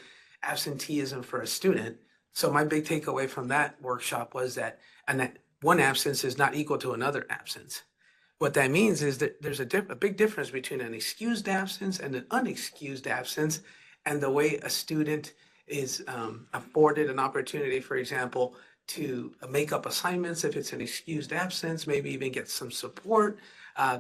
absenteeism for a student. So my big takeaway from that workshop was that one absence is not equal to another absence. What that means is that there's a big difference between an excused absence and an unexcused absence, and the way a student is afforded an opportunity, for example, to make up assignments if it's an excused absence, maybe even get some support.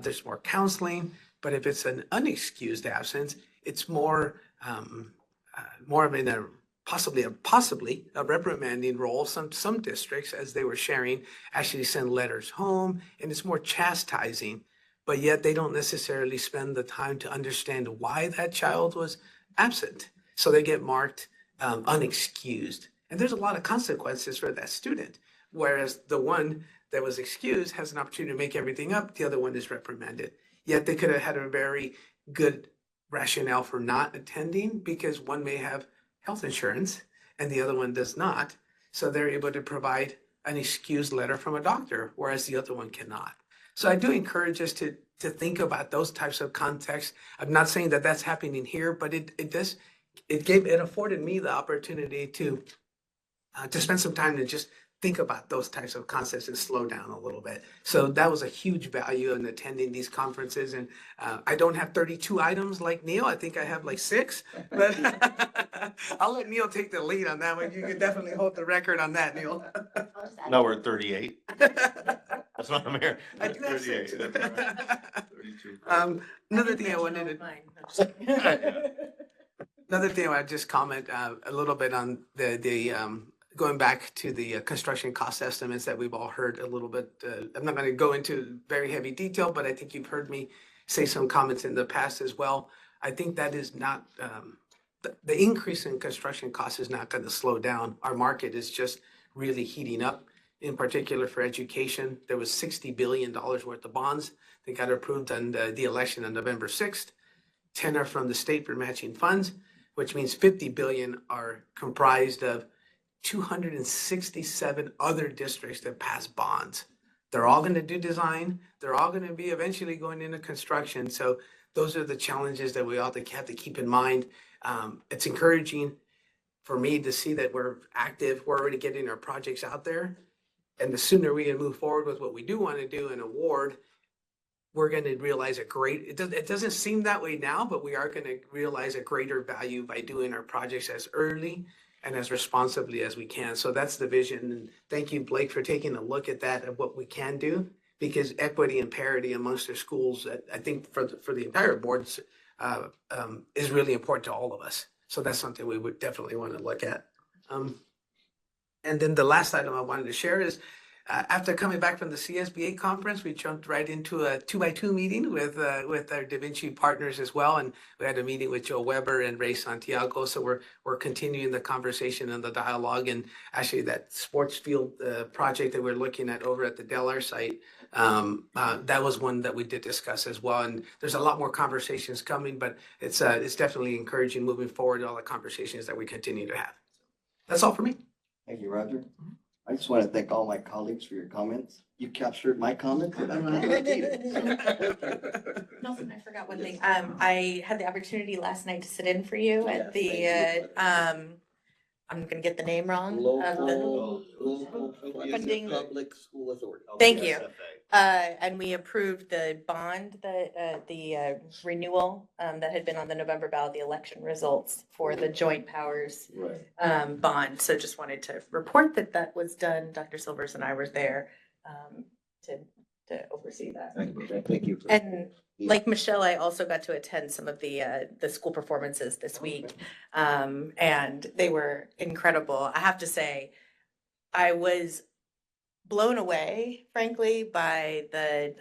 There's more counseling. But if it's an unexcused absence, it's more of in possibly a reprimanding role. Some districts, as they were sharing, actually send letters home, and it's more chastising. But yet they don't necessarily spend the time to understand why that child was absent. So they get marked unexcused. And there's a lot of consequences for that student, whereas the one that was excused has an opportunity to make everything up. The other one is reprimanded. Yet they could have had a very good rationale for not attending, because one may have health insurance and the other one does not. So they're able to provide an excused letter from a doctor, whereas the other one cannot. So I do encourage us to think about those types of contexts. I'm not saying that that's happening here, but it afforded me the opportunity to spend some time to just think about those types of concepts and slow down a little bit. So that was a huge value in attending these conferences. And I don't have 32 items like Neil. I think I have like 6, but I'll let Neil take the lead on that one. You can definitely hold the record on that, Neil. No, we're at 38. That's what I'm here. I do have 6. 32. Another thing I wanted to just comment a little bit on the going back to the construction cost estimates that we've all heard a little bit. I'm not going to go into very heavy detail, but I think you've heard me say some comments in the past as well. I think that is not, the increase in construction costs is not going to slow down. Our market is just really heating up. In particular for education, there was $60 billion worth of bonds that got approved on the election on November 6th. 10 are from the state for matching funds, which means $50 billion are comprised of 267 other districts that pass bonds. They're all going to do design. They're all going to be eventually going into construction. So those are the challenges that we all have to keep in mind. It's encouraging for me to see that we're active. We're already getting our projects out there. And the sooner we can move forward with what we do want to do and award, we're going to realize it doesn't seem that way now, but we are going to realize a greater value by doing our projects as early and as responsibly as we can. So that's the vision. And thank you, Blake, for taking a look at that, of what we can do, because equity and parity amongst our schools, I think for the entire board is really important to all of us. So that's something we would definitely want to look at. And then the last item I wanted to share is, after coming back from the CSBA conference, we jumped right into a 2x2 meeting with our Da Vinci partners as well. And we had a meeting with Joe Weber and Ray Santiago. So we're continuing the conversation and the dialogue. And actually that sports field project that we're looking at over at the Del R site, that was one that we did discuss as well. And there's a lot more conversations coming, but it's definitely encouraging moving forward, all the conversations that we continue to have. That's all for me. Thank you, Roger. I just want to thank all my colleagues for your comments. You captured my comments, and I don't have to repeat it. Nelson, I forgot one thing. I had the opportunity last night to sit in for you at the, I'm gonna get the name wrong. of the funding. Public School Authority. Thank you. And we approved the bond that, the renewal, that had been on the November ballot, the election results for the joint powers, Right. bond. So just wanted to report that that was done. Dr. Silvers and I were there, to oversee that. Thank you. And like Michelle, I also got to attend some of the school performances this week. And they were incredible. I have to say, I was blown away, frankly, by the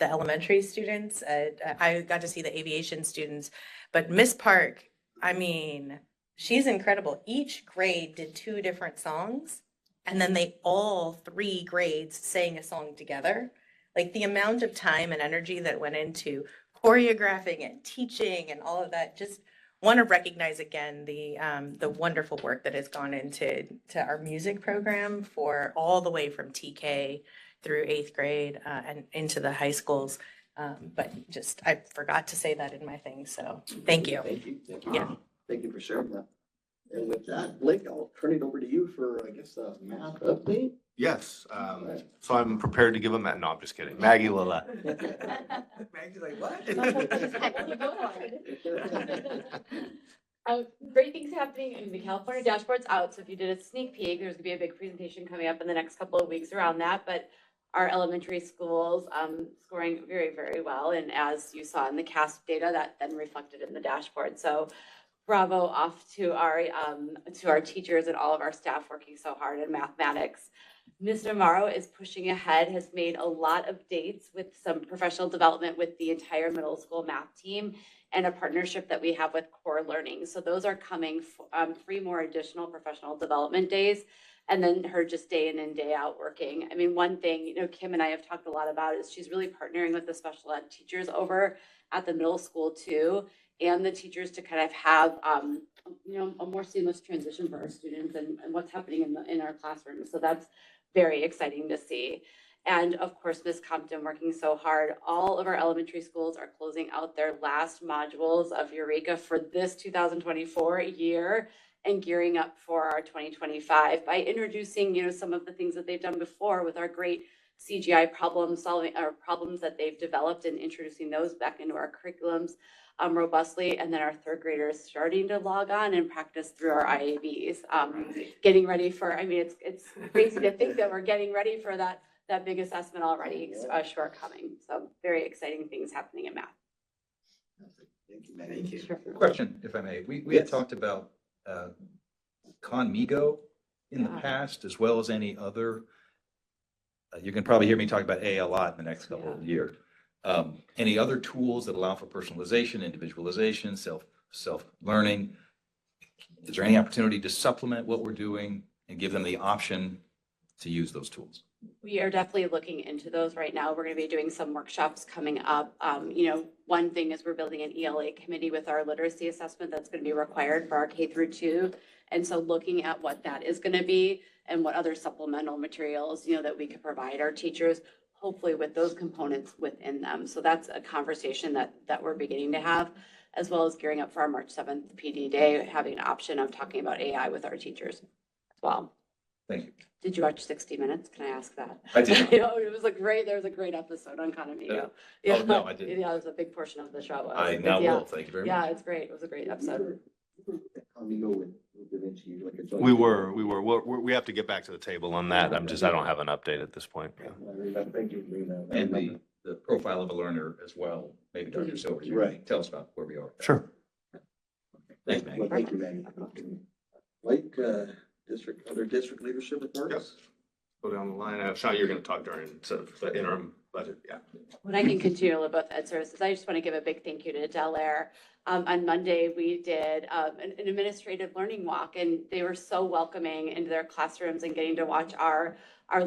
elementary students. I got to see the aviation students, but Miss Park, I mean, she's incredible. Each grade did 2 different songs, and then they all 3 grades sang a song together. Like the amount of time and energy that went into choreographing and teaching and all of that, just want to recognize again the wonderful work that has gone into our music program for all the way from TK through 8th grade and into the high schools. But just, I forgot to say that in my thing, so thank you. Thank you. Thank you. Yeah. Thank you for sharing that. And with that, Blake, I'll turn it over to you for, I guess, a math update. Yes, so I'm prepared to give them that. No, I'm just kidding. Maggie Lilla. Maggie's like, what? Great things happening. I mean, the California dashboard's out, so if you did a sneak peek, there's gonna be a big presentation coming up in the next couple of weeks around that. But our elementary schools scoring very, very well, and as you saw in the CASP data, that then reflected in the dashboard. So bravo off to our teachers and all of our staff working so hard in mathematics. Ms. Namarro is pushing ahead, has made a lot of dates with some professional development with the entire middle school math team and a partnership that we have with Core Learning. So those are coming, 3 more additional professional development days, and then her just day in and day out working. I mean, one thing, Kim and I have talked a lot about is she's really partnering with the special ed teachers over at the middle school too, and the teachers to kind of have, a more seamless transition for our students and what's happening in our classrooms. So that's very exciting to see. And of course, Ms. Compton working so hard. All of our elementary schools are closing out their last modules of Eureka for this 2024 year and gearing up for our 2025 by introducing, some of the things that they've done before with our great CGI problem solving, or problems that they've developed, and introducing those back into our curriculums robustly. And then our 3rd graders starting to log on and practice through our IABs, getting ready for, it's crazy to think that we're getting ready for that big assessment already shortcoming. So very exciting things happening in math. Thank you, Maggie. Thank you. Sure. Question, if I may. We had talked about Conmigo in the past, as well as any other. You can probably hear me talk about A lot in the next couple of years. Any other tools that allow for personalization, individualization, self-learning? Is there any opportunity to supplement what we're doing and give them the option to use those tools? We are definitely looking into those right now. We're going to be doing some workshops coming up. One thing is we're building an ELA committee with our literacy assessment that's going to be required for our K through 2. And so looking at what that is going to be and what other supplemental materials, that we could provide our teachers, hopefully with those components within them. So that's a conversation that we're beginning to have, as well as gearing up for our March 7th PD day, having an option of talking about AI with our teachers as well. Thank you. Did you watch 60 Minutes? Can I ask that? I did. There was a great episode on Conamigo. Oh, no, I didn't. Yeah, it was a big portion of the show. I now Yeah. will. Thank you very much. Yeah, it's great. It was a great episode. We were, we have to get back to the table on that. I don't have an update at this point. And the profile of a learner as well. Maybe Dr. Silver, you Right. tell us about where we are. Sure. Thanks, Maggie. Thank you, Maggie. Mike, other district leadership reports? Go down the line. Sean, you're going to talk during sort of the interim budget. Yeah. When I can continue with both ed services, I just want to give a big thank you to Del Air. On Monday, we did an administrative learning walk, and they were so welcoming into their classrooms and getting to watch our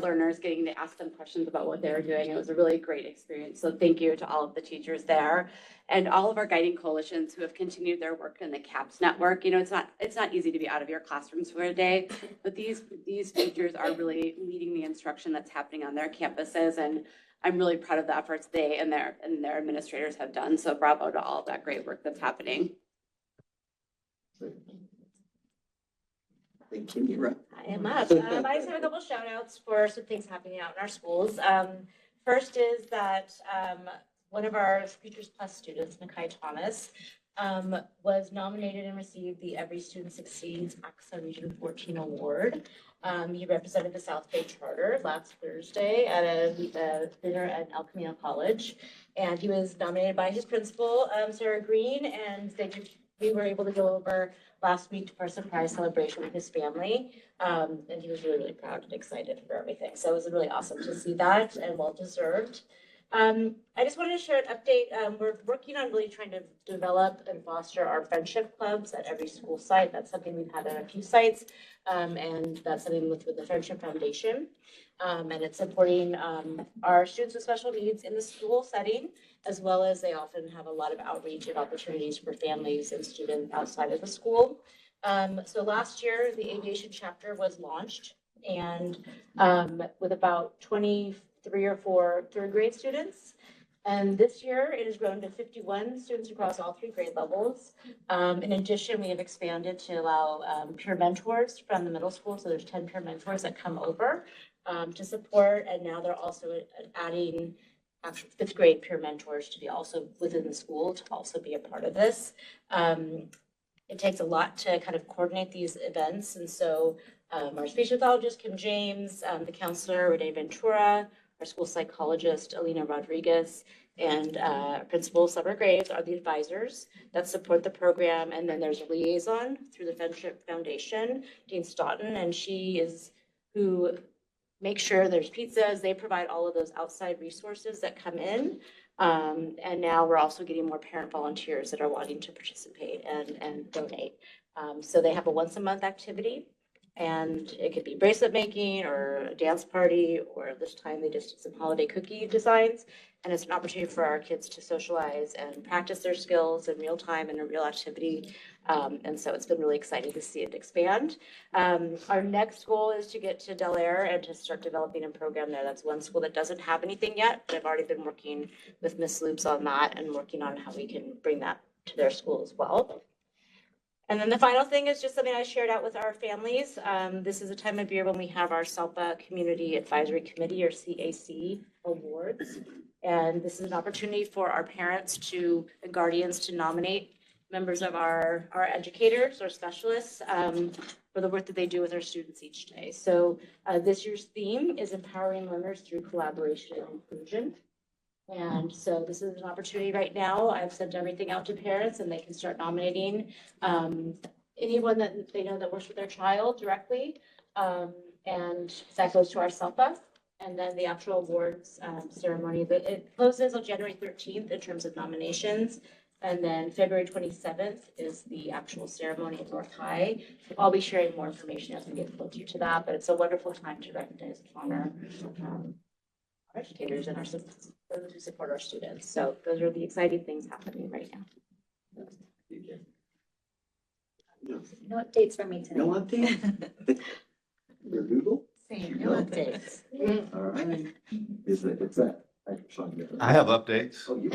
learners, getting to ask them questions about what they were doing. It was a really great experience. So thank you to all of the teachers there and all of our guiding coalitions who have continued their work in the CAPS network. It's not easy to be out of your classrooms for a day, but these teachers are really leading the instruction that's happening on their campuses, and I'm really proud of the efforts they and their administrators have done. So bravo to all of that great work that's happening. Thank you, Nira. I am up. I just have a couple shout outs for some things happening out in our schools. First is that one of our Futures Plus students, Nakai Thomas, was nominated and received the Every Student Succeeds AXA Region 14 Award. He represented the South Bay Charter last Thursday at a dinner at El Camino College. And he was nominated by his principal, Sarah Green, and we were able to go over last week for a surprise celebration with his family. And he was really, really proud and excited for everything. So it was really awesome to see that and well deserved. I just wanted to share an update. We're working on really trying to develop and foster our friendship clubs at every school site. That's something we've had at a few sites. And that's something with the Friendship Foundation. And it's supporting our students with special needs in the school setting, as well as they often have a lot of outreach and opportunities for families and students outside of the school. So last year, the aviation chapter was launched, and with about 23 or 4 third grade students. And this year it has grown to 51 students across all 3 grade levels. In addition, we have expanded to allow peer mentors from the middle school. So there's 10 peer mentors that come over to support. And now they're also adding actual 5th grade peer mentors to be also within the school to also be a part of this. It takes a lot to kind of coordinate these events. And so our speech pathologist, Kim James, the counselor, Renee Ventura, our school psychologist, Alina Rodriguez, and Principal Summer Graves are the advisors that support the program. And then there's a liaison through the Friendship Foundation, Dean Stoughton, and she is who makes sure there's pizzas. They provide all of those outside resources that come in. And now we're also getting more parent volunteers that are wanting to participate and donate. So they have a once a month activity. And it could be bracelet making or a dance party, or this time they just did some holiday cookie designs. And it's an opportunity for our kids to socialize and practice their skills in real time in a real activity. And so it's been really exciting to see it expand. Our next goal is to get to Del Air and to start developing a program there. That's one school that doesn't have anything yet, but I've already been working with Ms. Loops on that and working on how we can bring that to their school as well. And then the final thing is just something I shared out with our families. This is a time of year when we have our SELPA Community Advisory Committee, or CAC, awards. And this is an opportunity for our parents and guardians to nominate members of our educators or specialists for the work that they do with our students each day. So this year's theme is empowering learners through collaboration and inclusion. And so this is an opportunity right now. I've sent everything out to parents and they can start nominating anyone that they know that works with their child directly. And that goes to our SELPA. And then the actual awards ceremony, it closes on January 13th in terms of nominations. And then February 27th is the actual ceremony at North High. I'll be sharing more information as we get closer to that, but it's a wonderful time to recognize and honor our educators and those who support our students. So those are the exciting things happening right now. No updates from me today. No update? Your Google? Same, no updates. All right. It's that. I have updates. Oh, you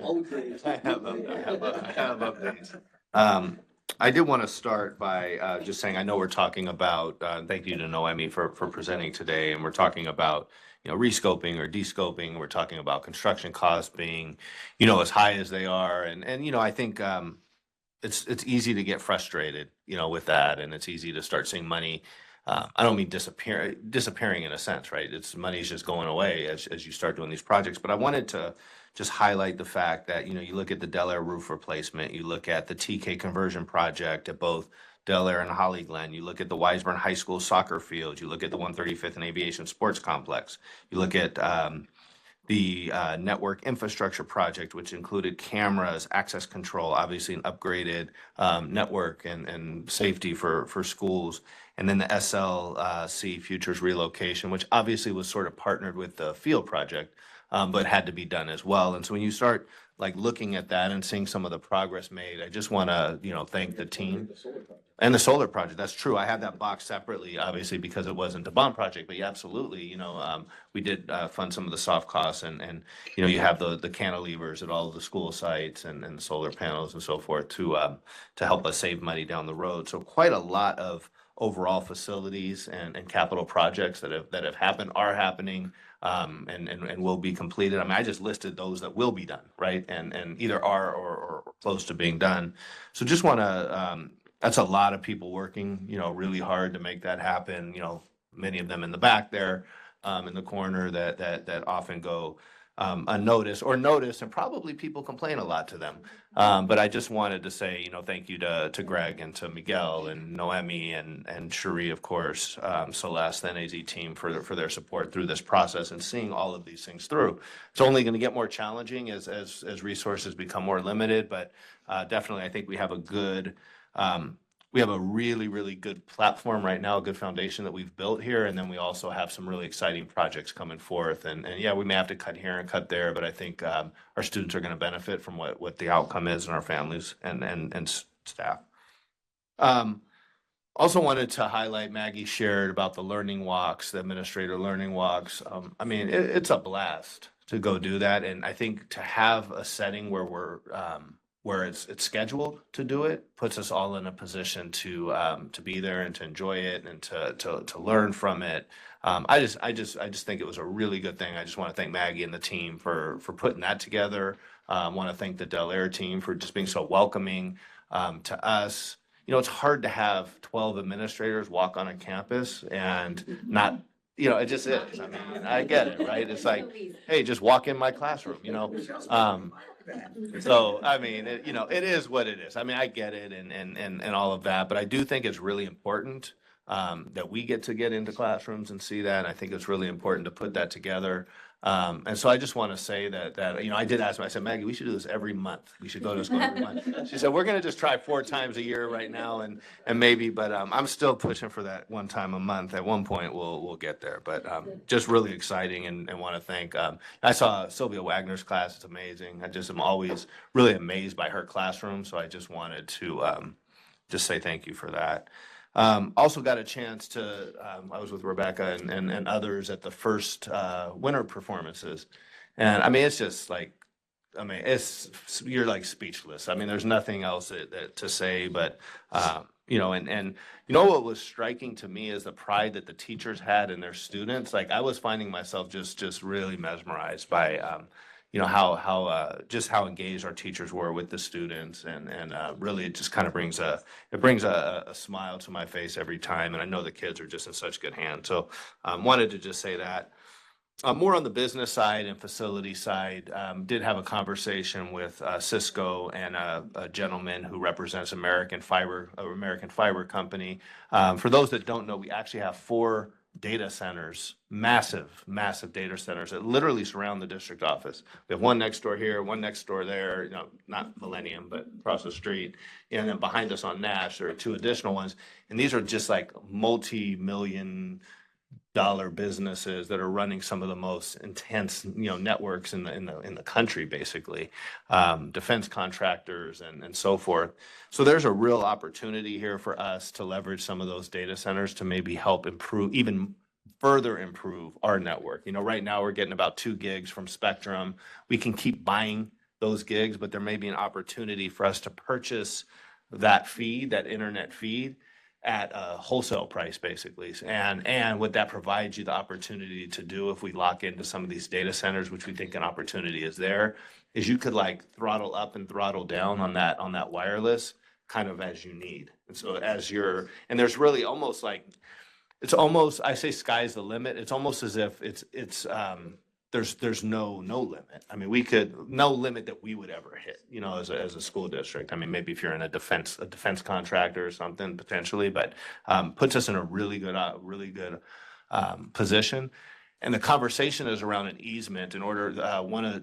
Always. I have updates. I did want to start by just saying, I know we're talking about, thank you to Noemi for presenting today, and we're talking about, rescoping or descoping. We're talking about construction costs being, as high as they are. And I think it's easy to get frustrated, with that, and it's easy to start seeing money. I don't mean disappearing in a sense, right? It's money's just going away as you start doing these projects. But I wanted to just highlight the fact that, you look at the Del Air roof replacement, you look at the TK conversion project at both Del Air and Holly Glen, you look at the Wiseburn High School soccer field, you look at the 135th and Aviation Sports Complex, you look at the network infrastructure project, which included cameras, access control, obviously an upgraded network and safety for schools. And then the SLC Futures relocation, which obviously was sort of partnered with the field project, but had to be done as well. And so when you start looking at that and seeing some of the progress made, I just want to, thank the team. And the solar project, that's true. I have that box separately, obviously, because it wasn't a bond project, but yeah, absolutely, we did fund some of the soft costs and you have the cantilevers at all of the school sites and the solar panels and so forth to help us save money down the road. So quite a lot of overall facilities and capital projects that have happened, are happening, and will be completed. I mean, I just listed those that will be done, right? And either are or close to being done. So just want to, that's a lot of people working, really hard to make that happen. Many of them in the back there, in the corner that often go unnoticed or noticed, and probably people complain a lot to them. But I just wanted to say, thank you to Greg and to Miguel and Noemi and Cherie, of course, Celeste, the NAZ team for their support through this process and seeing all of these things through. It's only going to get more challenging as resources become more limited, but definitely I think we have a really, really good platform right now, a good foundation that we've built here. And then we also have some really exciting projects coming forth. And yeah, we may have to cut here and cut there, but I think our students are going to benefit from what the outcome is, and our families and staff. Also wanted to highlight, Maggie shared about the learning walks, the administrator learning walks. I mean, it's a blast to go do that. And I think to have a setting where it's scheduled to do it puts us all in a position to be there and to enjoy it and to learn from it. I just think it was a really good thing. I just want to thank Maggie and the team for putting that together. I want to thank the Del Air team for just being so welcoming to us. It's hard to have 12 administrators walk on a campus and not, it just is. I mean, I get it, right? It's like, hey, just walk in my classroom, So, I mean, it is what it is. I mean, I get it and all of that, but I do think it's really important that we get into classrooms and see that. And I think it's really important to put that together. And so I just want to say that I did ask her, I said, Maggie, we should do this every month. We should go to school every month. She said, we're going to just try 4 times a year right now and maybe, but I'm still pushing for that 1 time a month. At one point we'll get there, but just really exciting and want to thank, I saw Sylvia Wagner's class. It's amazing. I just am always really amazed by her classroom. So I just wanted to just say thank you for that. Also got a chance to, I was with Rebecca and others at the first winter performances. And I mean, it's just like, you're like speechless. I mean, there's nothing else to say, but, and what was striking to me is the pride that the teachers had in their students. Like I was finding myself just really mesmerized by, how engaged our teachers were with the students, and really it just kind of brings a smile to my face every time. And I know the kids are just in such good hands. So wanted to just say that. More on the business side and facility side, did have a conversation with Cisco and a gentleman who represents American Fiber Company. For those that don't know, we actually have 4 data centers, massive, massive data centers that literally surround the district office. We have one next door here, one next door there, you know, not Millennium, but across the street. And then behind us on Nash, there are two additional ones. And these are just like multi-million-dollar businesses that are running some of the most intense, you know, networks in the country, basically, defense contractors and so forth. So there's a real opportunity here for us to leverage some of those data centers to maybe help improve, even further improve our network. You know, right now we're getting about 2 gigs from Spectrum. We can keep buying those gigs, but there may be an opportunity for us to purchase that feed, that internet feed, at a wholesale price, basically. And what that provides you the opportunity to do, if we lock into some of these data centers, which we think an opportunity is there, is you could like throttle up and throttle down on that wireless kind of as you need. And so and there's really almost like, it's almost, I say sky's the limit. It's almost as if there's no limit. I mean, no limit that we would ever hit, you know, as a school district. I mean, maybe if you're in a defense contractor or something potentially, but puts us in a really good position. And the conversation is around an easement. In order,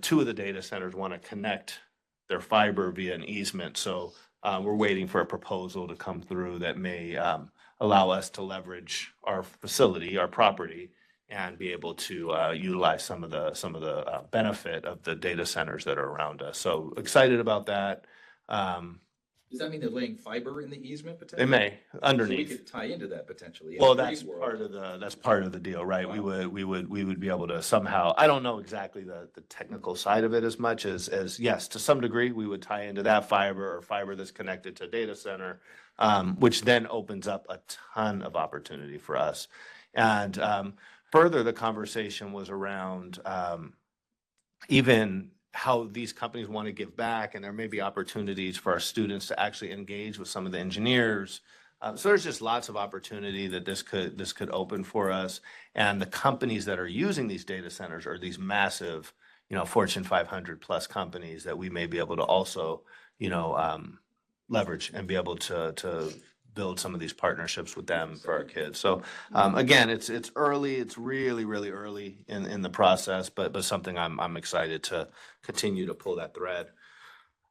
two of the data centers want to connect their fiber via an easement. So we're waiting for a proposal to come through that may allow us to leverage our facility, our property, and be able to utilize some of the benefit of the data centers that are around us. So excited about that. Does that mean they're laying fiber in the easement potentially? They may, underneath. So we could tie into that potentially. Well, that's part of the deal, right? Wow. We would be able to somehow, I don't know exactly the technical side of it as much as yes, to some degree, we would tie into that fiber or fiber that's connected to a data center, which then opens up a ton of opportunity for us. And further, the conversation was around even how these companies want to give back, and there may be opportunities for our students to actually engage with some of the engineers. So there's just lots of opportunity that this could open for us. And the companies that are using these data centers are these massive, you know, Fortune 500 plus companies that we may be able to also, you know, leverage and be able to build some of these partnerships with them for our kids. So again, it's early. It's really, really early in the process, but something I'm excited to continue to pull that thread.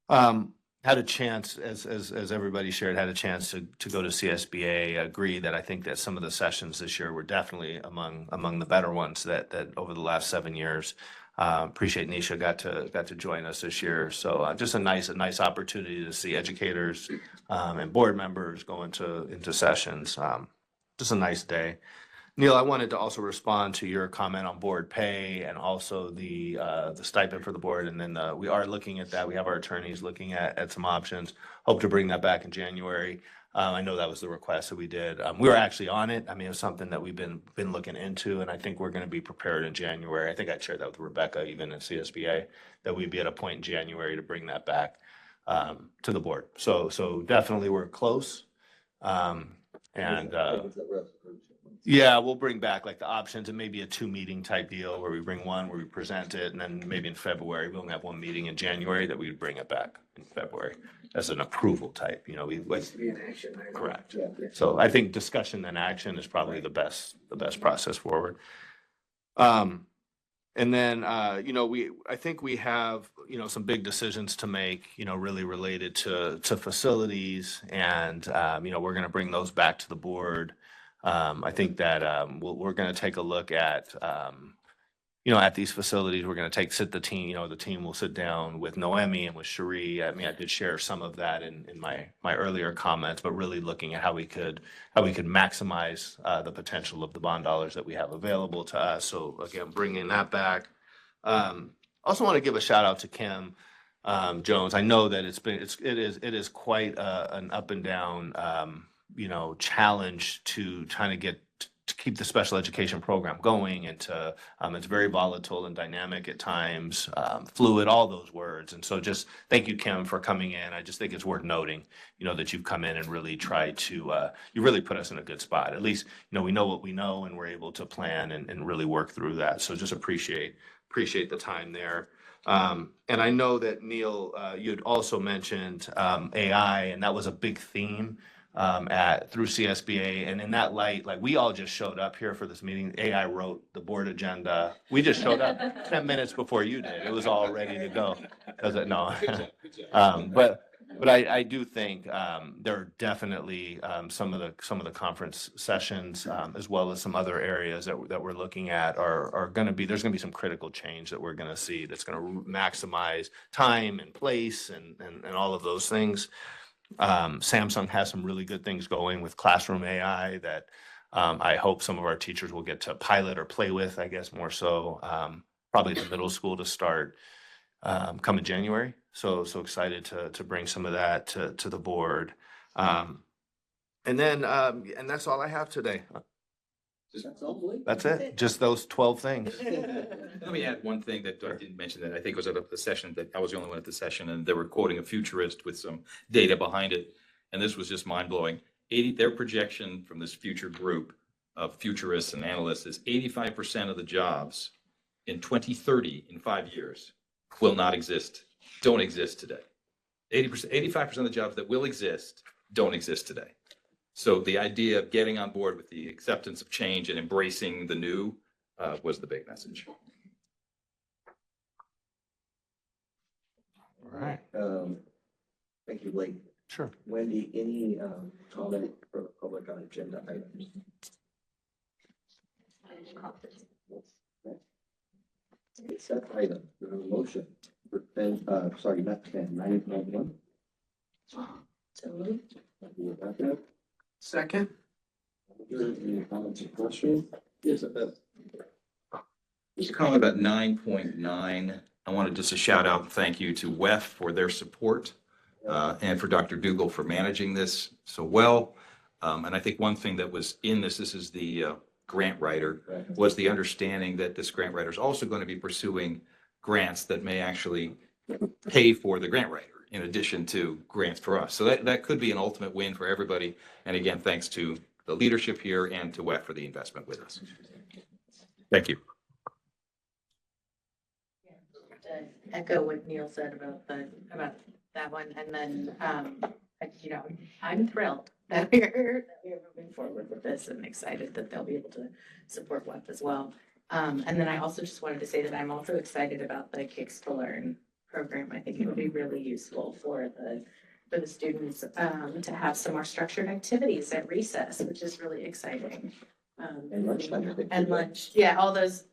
Had a chance, as everybody shared, had a chance to go to CSBA. Agree that I think that some of the sessions this year were definitely among the better ones that over the last 7 years. Appreciate Nisha got to join us this year. So just a nice opportunity to see educators and board members go into sessions. Just a nice day. Neil, I wanted to also respond to your comment on board pay and also the stipend for the board. And then we are looking at that. We have our attorneys looking at some options. Hope to bring that back in January. I know that was the request that we did. We were actually on it. I mean, it's something that we've been looking into, and I think we're going to be prepared in January. I think I shared that with Rebecca, even at CSBA, that we'd be at a point in January to bring that back to the board. So definitely we're close. Yeah, we'll bring back like the options and maybe a 2-meeting type deal where we bring one where we present it, and then maybe in February, we only have 1 meeting in January that we would bring it back in February as an approval type, you know, correct. So I think discussion and action is probably the best process forward. And then, you know, I think we have, you know, some big decisions to make, you know, really related to facilities, and, you know, we're going to bring those back to the board. I think that we're going to take a look at, you know, at these facilities. We're going to sit the team, you know, the team will sit down with Noemi and with Cherie. I mean, I did share some of that in my earlier comments, but really looking at how we could maximize the potential of the bond dollars that we have available to us. So again, bringing that back. Also want to give a shout out to Kim Jones. I know that it is quite an up and down, you know, challenge to trying to keep the special education program going, and it's very volatile and dynamic at times, fluid, all those words. And so just thank you, Kim, for coming in. I just think it's worth noting, you know, that you've come in and really tried to, you really put us in a good spot. At least, you know, we know what we know, and we're able to plan and really work through that. So just appreciate the time there. And I know that Neil, you had also mentioned AI, and that was a big theme through CSBA. And in that light, like, we all just showed up here for this meeting. AI wrote the board agenda. We just showed up 10 minutes before you did. It was all ready to go. No. But I do think there are definitely some of the conference sessions, as well as some other areas that we're looking at are going to be, there's going to be some critical change that we're going to see that's going to maximize time and place and all of those things. Samsung has some really good things going with Classroom AI that I hope some of our teachers will get to pilot or play with, I guess more so, probably the middle school to start come in January. So excited to bring some of that to the board. And that's all I have today. That's it. Just those 12 things. Let me add one thing that I didn't mention, that I think was at the session, that I was the only one at the session, and they were quoting a futurist with some data behind it. And this was just mind blowing. Their projection from this future group of futurists and analysts is 85% of the jobs in 2030, in 5 years, will not exist, don't exist today. 85% of the jobs that will exist don't exist today. So the idea of getting on board with the acceptance of change and embracing the new was the big message. All right. Thank you, Blake. Sure. Wendy, any comment for the public on agenda items? It's that item, the motion for 10, sorry, not 10, 9.1. So, Second? Any comments or questions? Yes, Just a comment about 9.9. I wanted just a shout out and thank you to WEF for their support and for Dr. Dougal for managing this so well. And I think one thing that was in this is the grant writer, was the understanding that this grant writer is also going to be pursuing grants that may actually pay for the grant writer in addition to grants for us. So that could be an ultimate win for everybody. And again, thanks to the leadership here and to WEF for the investment with us. Thank you. To echo what Neil said about that one, and then I'm thrilled that we're moving forward with this and excited that they'll be able to support WEF as well. And then I also just wanted to say that I'm also excited about the Kicks to Learn program. I think it would be really useful for the students to have some more structured activities at recess, which is really exciting. And lunchtime, I think. And lunch, yeah, all those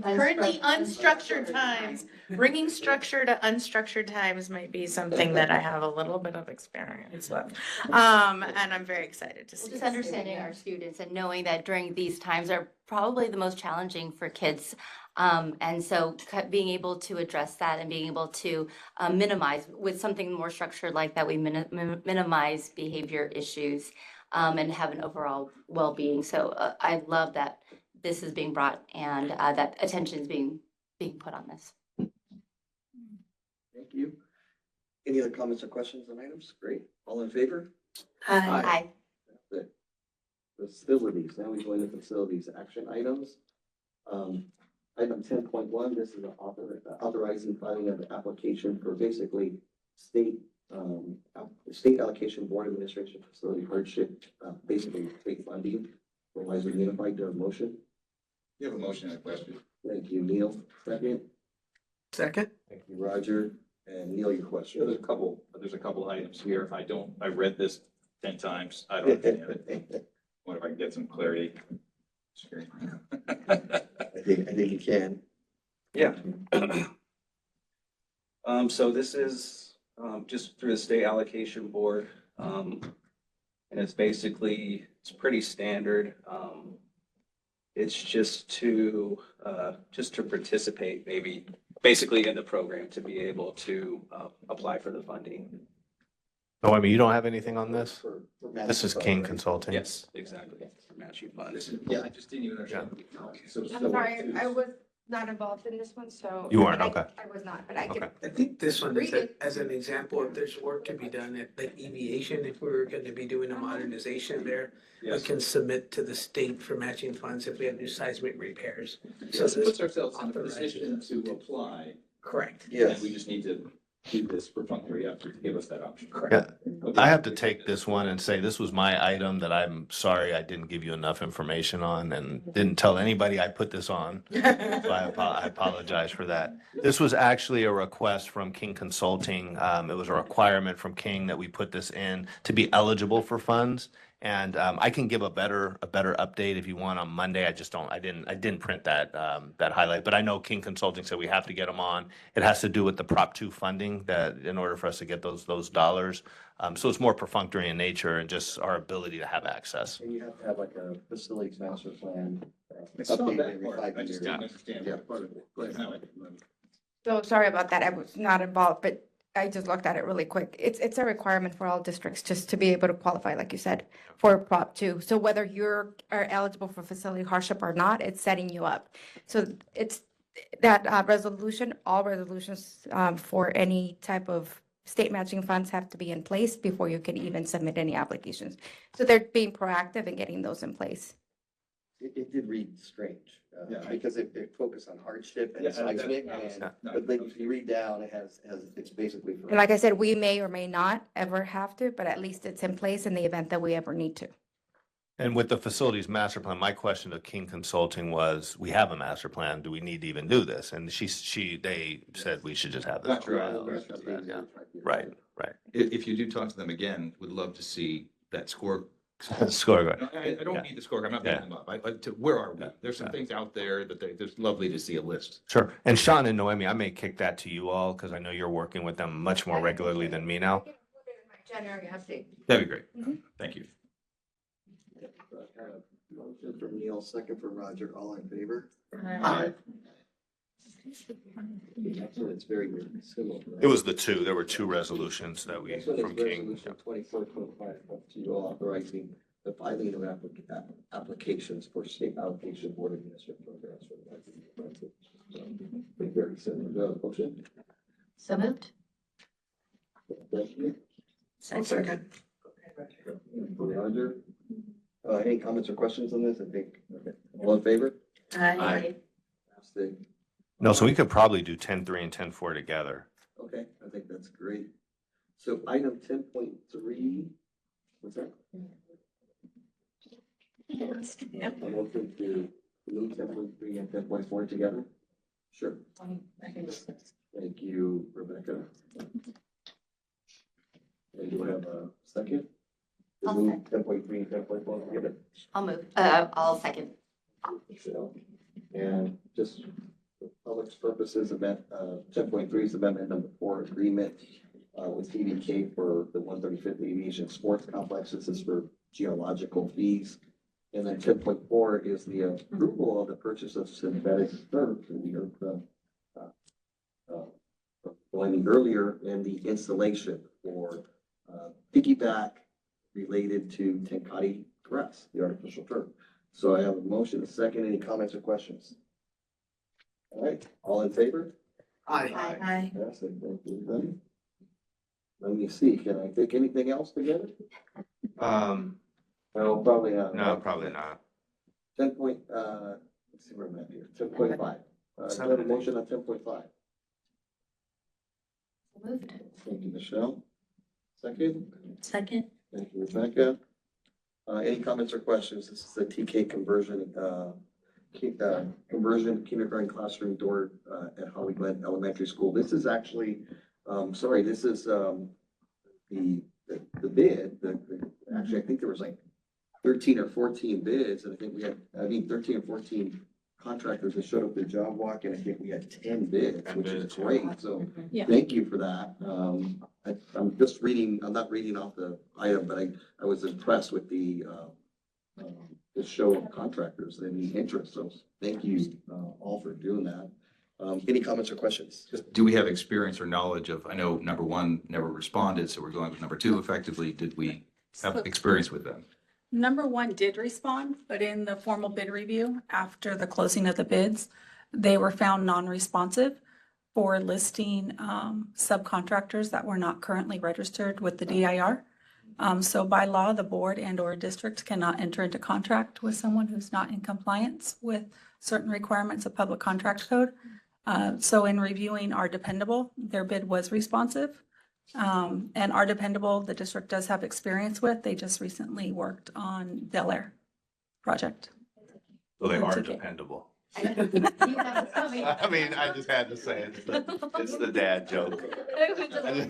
currently unstructured times. Bringing structure to unstructured times might be something that I have a little bit of experience with. And I'm very excited to see. Just understanding our students and knowing that during these times are probably the most challenging for kids. And so being able to address that and being able to minimize with something more structured like that, we minimize behavior issues and have an overall well-being. So I love that this is being brought and that attention is being put on this. Thank you. Any other comments or questions on items? Great. All in favor? Aye. That's it. Facilities. Now we go into facilities action items. Item 10.1, this is authorizing filing of the application for basically state allocation board administration facility hardship, basically state funding for Wiser Unified. Do I have a motion? You have a motion and a question. Thank you, Neil. Second. Second? Thank you, Roger. And Neil, your question. There's a couple items here. I read this 10 times. I don't understand it. Wonder if I can get some clarity. Sure. I think you can. Yeah. So this is just through the state allocation board. And it's pretty standard. It's just to participate basically in the program to be able to apply for the funding. Oh, I mean, you don't have anything on this? For This is King Consulting. Yes, exactly. For matching funds. Yeah, I just didn't even understand. I'm sorry, I was not involved in this one, so. You weren't, okay. I was not, but I could. Okay. I think this one is Read it. as an example, if there's work to be done at like aviation, if we were going to be doing a modernization there, we Yes. can submit to the state for matching funds if we have new seismic repairs. So this puts ourselves in a position to apply. Correct. Yes. And we just need to do this perfunctory effort to give us that option. Yeah, I have to take this one and say this was my item that I'm sorry I didn't give you enough information on and didn't tell anybody I put this on. So I apologize for that. This was actually a request from King Consulting. It was a requirement from King that we put this in to be eligible for funds. And I can give a better update if you want on Monday. I didn't print that highlight, but I know King Consulting said we have to get them on. It has to do with the Prop 2 funding that in order for us to get those dollars. So it's more perfunctory in nature and just our ability to have access. And you have to have like a facilities master plan. I saw updated that every part. 5 I just years. didn't understand Yeah. what part of it. Go ahead, Howard. So sorry about that. I was not involved, but I just looked at it really quick. It's a requirement for all districts just to be able to qualify, like you said, for Prop 2. So whether you're are eligible for facility hardship or not, it's setting you up. So it's that resolution, all resolutions for any type of state matching funds have to be in place before you can even submit any applications. So they're being proactive in getting those in place. It did read strange, Yeah. because it focused on hardship and Yeah, seismic, that- but then if you read down, it has, it's basically. for- And like I said, we may or may not ever have to, but at least it's in place in the event that we ever need to. And with the facilities master plan, my question to King Consulting was, we have a master plan. Do we need to even do this? And they said we should just have this. That's right. Yeah. Right. If you do talk to them again, would love to see that score. Score. No, I don't Yeah. need the score. I'm not Yeah. beating them up. Where are we? Yeah. There's some things out there that there's lovely to see a list. Sure. And Sean and Noemi, I may kick that to you all because I know you're working with them much more regularly than me now. January update. That'd be great. Mhm. Thank you. Motion from Neil, second from Roger, all in favor? Aye. Actually, it's very similar. It was the two. There were two resolutions that we, Next one is from King. resolution 2425, to you all authorizing the filing of applications for state allocation board administrative programs for the license. So, very similar. Do I have a motion? So moved. Thank you. Second. Roger. Any comments or questions on this? I think, okay. All in favor? Aye. Abstain. No, so we could probably do 10-3 and 10-4 together. Okay, I think that's great. So item 10.3, what's that? Yep. I'm looking to move 10.3 and 10.4 together. Sure. Thank you, Rebecca. And do I have a second? To I'll move 10.3 and 10.4 together. I'll move. I'll second. Michelle. And just for public's purposes, event, 10.3 is amendment number 4 agreement with TDK for the 135th Aviation Sports Complex. This is for geological fees. And then 10.4 is the approval of the purchase of synthetic turf. And we heard from Delaney earlier, and the installation for piggyback related to Tenkati grass, the artificial turf. So I have a motion, a second. Any comments or questions? All right, all in favor? Aye. Aye. Yes, thank you, everybody. Let me see, can I take anything else together? No, probably not. No, probably not. 10 point, let's see where I'm at here, 10.5. Do I have a motion on 10.5? Moved. Thank you, Michelle. Second, Second. thank you, Rebecca. Any comments or questions? This is the TK conversion, conversion kindergarten classroom door at Holly Glen Elementary School. This is actually, this is the bid, actually, I think there was like 13 or 14 bids, and I think we had, 13 or 14 contractors that showed up at job walk, and I think we had 10 bids, which is great, so Yeah. thank you for that. I'm just reading, I'm not reading off the item, but I was impressed with the show of contractors and the interest, so thank you all for doing that. Any comments or questions? Just, do we have experience or knowledge of, I know number one never responded, so we're going with number two effectively. Did we have experience with them? Number 1 did respond, but in the formal bid review, after the closing of the bids, they were found non-responsive for listing subcontractors that were not currently registered with the DIR. So by law, the board and or district cannot enter into contract with someone who's not in compliance with certain requirements of public contract code. So in reviewing our dependable, their bid was responsive. And our dependable, the district does have experience with. They just recently worked on Del Air project. So they are Okay. dependable. I mean, I just had to say it. It's the dad joke.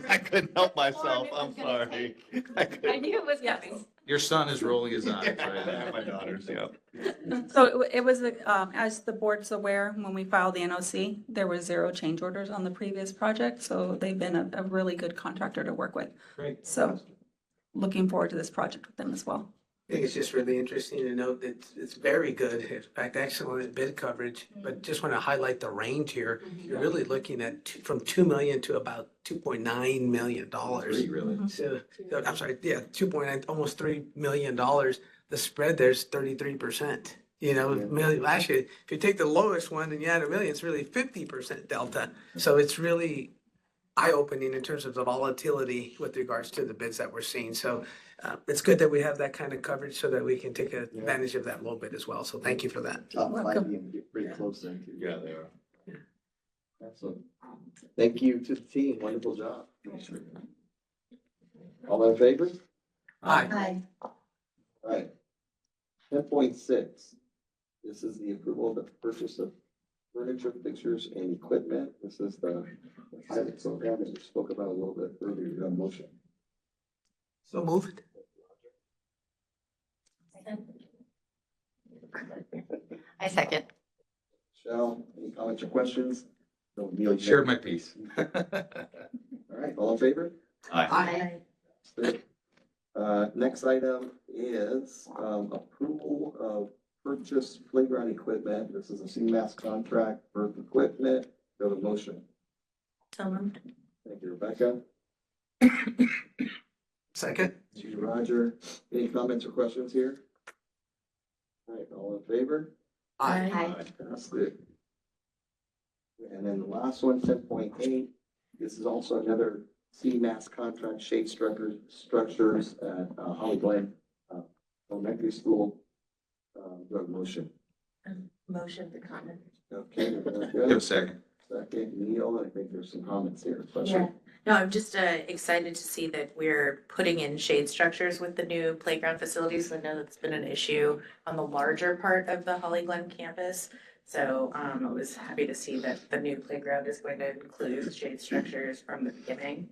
I couldn't help myself. I'm sorry. I knew it was coming. Your son is rolling his eyes right now. Yeah, my daughters, yeah. So it was, as the board's aware, when we filed the NOC, there were 0 change orders on the previous project. So they've been a really good contractor to work with. Great. So looking forward to this project with them as well. I think it's just really interesting to note that it's very good, in fact, excellent bid coverage, but just want to highlight the range here. You're really looking at from 2 million to about $2.9 million. Really? So, I'm sorry, yeah, 2.9, almost $3 million. The spread there's 33%. You know, million, last year, if you take the lowest one and you add $1 million, it's really 50% delta. So it's really eye-opening in terms of the volatility with regards to the bids that we're seeing. So it's good that we have that kind of coverage so that we can take advantage of that a little bit as well. So thank you for that. Top five Welcome. being pretty close then. Too. Yeah, they are. Excellent. Thank you to the team. Wonderful job. All in favor? Aye. All right. 10.6. This is the approval of the purchase of furniture, fixtures, and equipment. This is the pilot program that we spoke about a little bit earlier. You have a motion. So moved. I second. Michelle, any comments or questions? No, Neil, you Shared my piece. All right, all in favor? Aye. Next item is approval of purchase playground equipment. This is a CMAS contract for equipment. Go to motion. So moved. Thank you, Rebecca. Second. Thank you, Roger. Any comments or questions here? All right, all in favor? Aye. Fantastic. And then the last one, 10.8. This is also another CMAS contract, shade structures at Holly Glen Elementary School. Do I have a motion? Motion for comment. Okay. Give a second. Second, Neil, I think there's some comments here. Yeah. No, I'm just excited to see that we're putting in shade structures with the new playground facilities. I know that's been an issue on the larger part of the Holly Glen campus. So I was happy to see that the new playground is going to include shade structures from the beginning,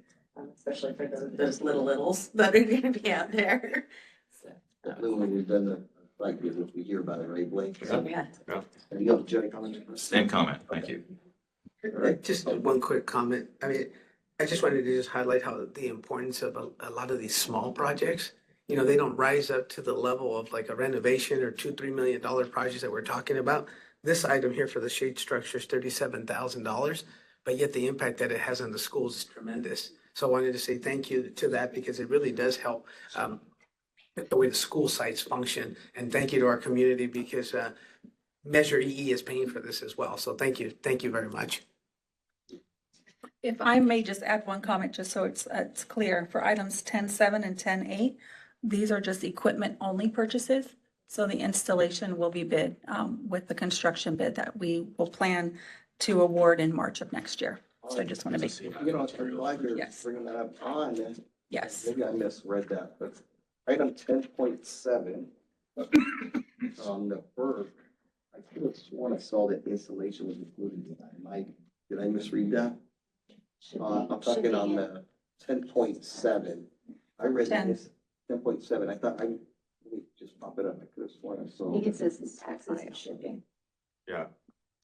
especially for those littles that are going to be out there. So, Definitely when you've done the like we hear about it, right, Blake? yeah. And you have Jenny comment? Same comment. Thank you. Just one quick comment. I mean, I just wanted to just highlight how the importance of a lot of these small projects, you know, they don't rise up to the level of like a renovation or $2-3 million projects that we're talking about. This item here for the shade structure is $37,000, but yet the impact that it has on the schools is tremendous. So I wanted to say thank you to that because it really does help the way the school sites function. And thank you to our community because Measure EE is paying for this as well. So thank you. Thank you very much. If I may just add one comment, just so it's clear, for items 10.7 and 10.8, these are just equipment only purchases. So the installation will be bid with the construction bid that we will plan to award in March of next year. So I just want to make, You know, I'm glad you're Yes. bringing that up on. yes. Maybe I misread that, but item 10.7 on the FERC, I could have sworn I saw that installation was included in that. Did I misread that? I'm talking on the 10.7. I read this 10.7. I thought let me just pop it up. I could have sworn I saw. I think it says it's taxes and shipping. Yeah,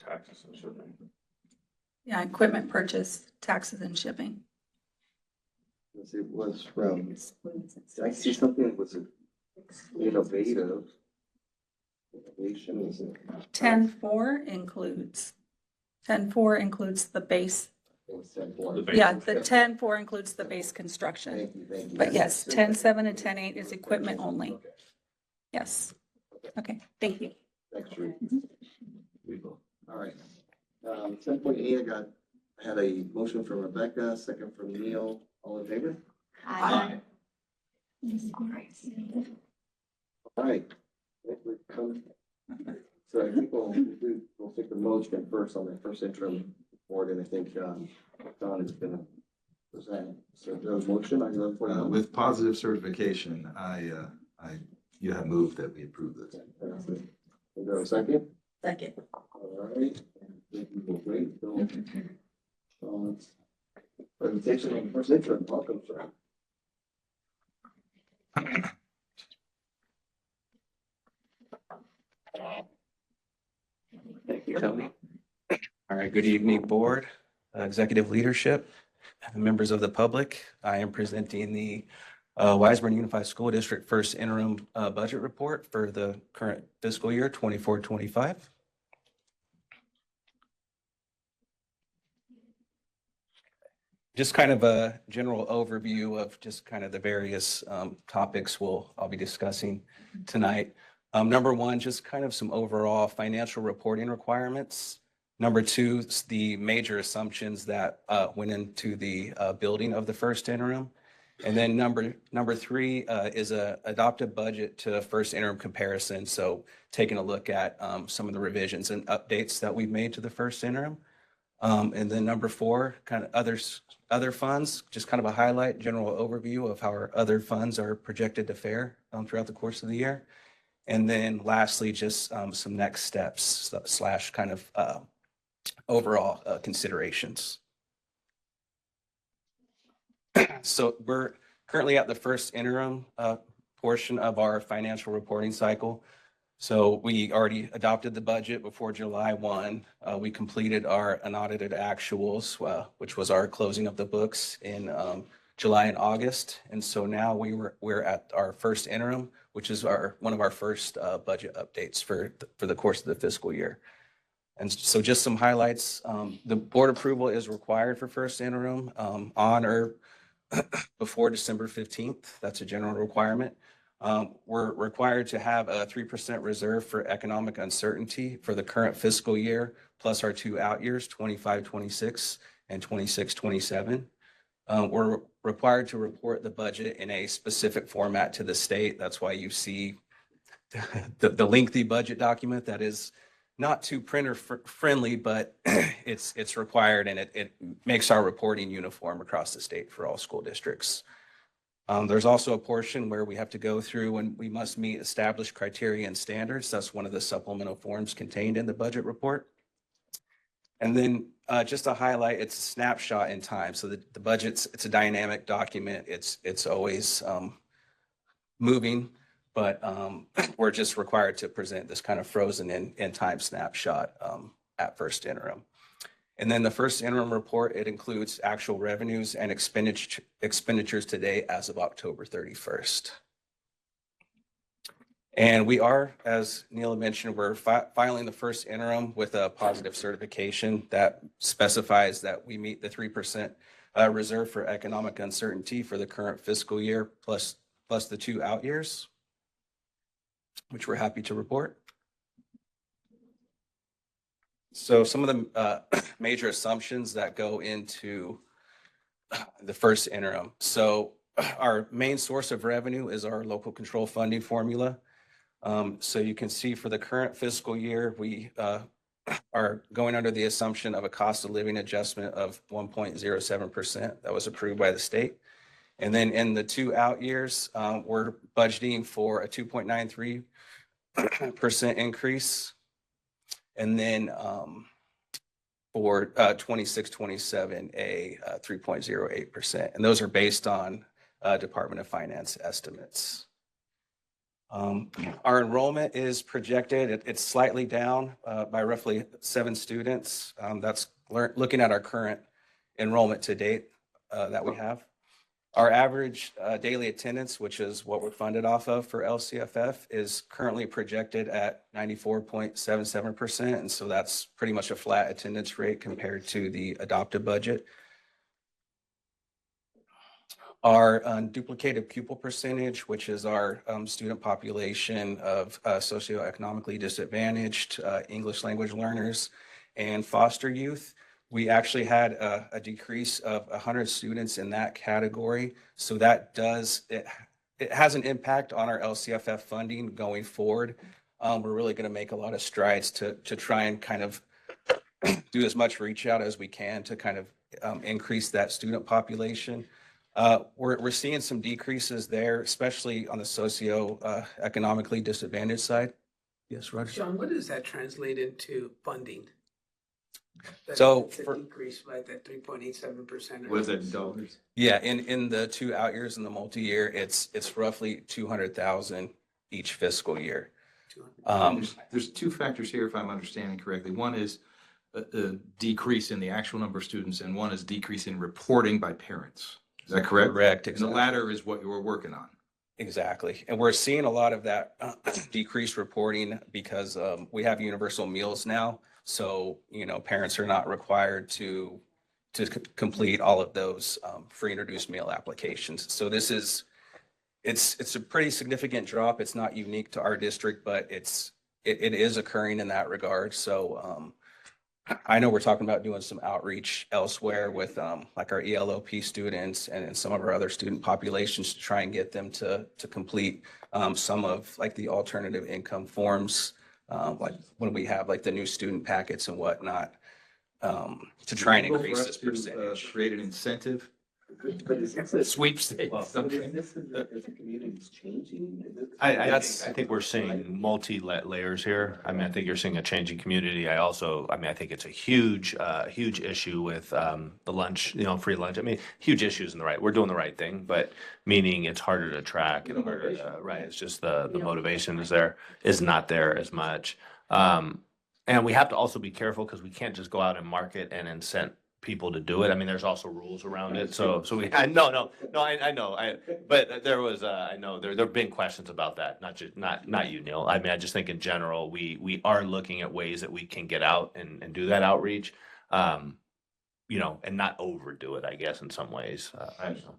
taxes and shipping. Yeah, equipment purchase, taxes and shipping. It was from, did I see something that was innovative? Innovation was it? 10.4 includes, 10.4 includes the base. It was 10.4. Yeah, the 10.4 includes the base construction. Thank you. But yes, 10.7 and 10.8 is equipment only. Yes. Okay, thank you. Thanks, Drew. All right. 10.8, I had a motion from Rebecca, second from Neil. All in favor? Aye. All right. So I think we'll take the motion first on the first interim board, and I think, Don is gonna present. So there's a motion, I know for that. With positive certification, you have moved that we approve this. Is there a second? Second. All right. Great. So, presentation on first interim, welcome, sir. Thank you, Tony. All right, good evening, board, executive leadership, members of the public. I am presenting the Wiseburn Unified School District first interim budget report for the current fiscal year 24-25. Just kind of a general overview of just kind of the various topics I'll be discussing tonight. Number one, just kind of some overall financial reporting requirements. Number two, the major assumptions that went into the building of the first interim. And then number three is a adopted budget to first interim comparison. So taking a look at some of the revisions and updates that we've made to the first interim. And then number four, kind of other funds, just kind of a highlight, general overview of how our other funds are projected to fare throughout the course of the year. And then lastly, just some next steps slash kind of overall considerations. So we're currently at the first interim portion of our financial reporting cycle. So we already adopted the budget before July 1. We completed our unaudited actuals, which was our closing of the books in July and August. And so now we're at our first interim, which is one of our first budget updates for the course of the fiscal year. And so just some highlights. The board approval is required for first interim on or before December 15th. That's a general requirement. We're required to have a 3% reserve for economic uncertainty for the current fiscal year, plus our 2 out years, 25-26 and 26-27. We're required to report the budget in a specific format to the state. That's why you see the lengthy budget document that is not too printer friendly, but it's required, and it makes our reporting uniform across the state for all school districts. There's also a portion where we have to go through and we must meet established criteria and standards. That's one of the supplemental forms contained in the budget report. And then just to highlight, it's a snapshot in time. So the budget's, it's a dynamic document. It's always moving, but we're just required to present this kind of frozen in time snapshot at first interim. And then the first interim report, it includes actual revenues and expenditures today as of October 31st. And we are, as Neil mentioned, we're filing the first interim with a positive certification that specifies that we meet the 3% reserve for economic uncertainty for the current fiscal year, plus the 2 out years, which we're happy to report. So some of the major assumptions that go into the first interim. So our main source of revenue is our local control funding formula. So you can see for the current fiscal year, we are going under the assumption of a cost of living adjustment of 1.07% that was approved by the state. And then in the 2 out years, we're budgeting for a 2.93% increase. And then for 26-27, a 3.08%. And those are based on Department of Finance estimates. Our enrollment is projected, it's slightly down by roughly 7 students. That's looking at our current enrollment to date that we have. Our average daily attendance, which is what we're funded off of for LCFF, is currently projected at 94.77%. And so that's pretty much a flat attendance rate compared to the adopted budget. Our unduplicated pupil percentage, which is our student population of socioeconomically disadvantaged English language learners and foster youth, we actually had a decrease of 100 students in that category. So that it has an impact on our LCFF funding going forward. We're really going to make a lot of strides to try and kind of do as much reach out as we can to kind of increase that student population. We're seeing some decreases there, especially on the economically disadvantaged side. Yes, Roger? John, what does that translate into funding? So That's a for- decrease by that 3.87%. What is that in dollars? Yeah, in the 2 out years in the multi-year, it's roughly 200,000 each fiscal year. There's two factors here, if I'm understanding correctly. One is a decrease in the actual number of students, and one is decrease in reporting by parents. Is that correct? Correct, And the exactly. latter is what you were working on. Exactly. And we're seeing a lot of that decreased reporting because we have universal meals now. So, parents are not required to complete all of those free and reduced meal applications. So it's a pretty significant drop. It's not unique to our district, but it is occurring in that regard. So I know we're talking about doing some outreach elsewhere with like our ELOP students and some of our other student populations to try and get them to complete some of like the alternative income forms, like when we have like the new student packets and whatnot, to try and Able for increase us this to, percentage. Create an incentive. But is this Sweepstakes. Is the community's changing? Is it- I think we're seeing layers here. I mean, I think you're seeing a changing community. I think it's a huge issue with the lunch, free lunch. I mean, huge issues we're doing the right thing, but meaning it's harder to track and harder to, right? It's just the motivation is not there as much. And we have to also be careful because we can't just go out and market and incent people to do it. I mean, there's also rules around it. So I know. But there was, I know there have been questions about that, not you, Neil. I mean, I just think in general, we are looking at ways that we can get out and do that outreach, and not overdo it, I guess, in some ways. I don't know.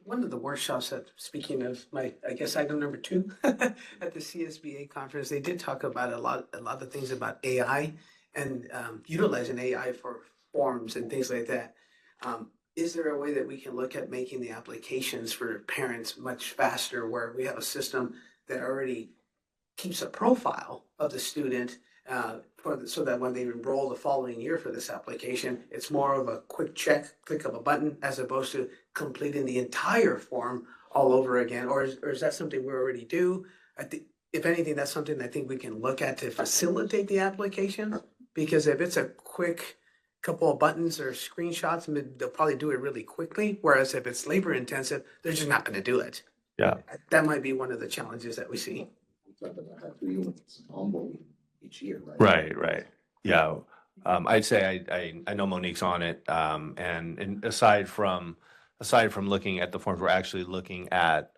One of the workshops that, speaking of item number 2 at the CSBA conference, they did talk about a lot of things about AI and utilizing AI for forms and things like that. Is there a way that we can look at making the applications for parents much faster, where we have a system that already keeps a profile of the student so that when they enroll the following year for this application, it's more of a quick click of a button, as opposed to completing the entire form all over again? Or is that something we already do? I think, if anything, that's something I think we can look at to facilitate the application, because if it's a quick couple of buttons or screenshots, they'll probably do it really quickly. Whereas if it's labor intensive, they're just not going to do it. Yeah. That might be one of the challenges that we see. Each year, right? Right. Yeah. I'd say I know Monique's on it. And aside from looking at the forms, we're actually looking at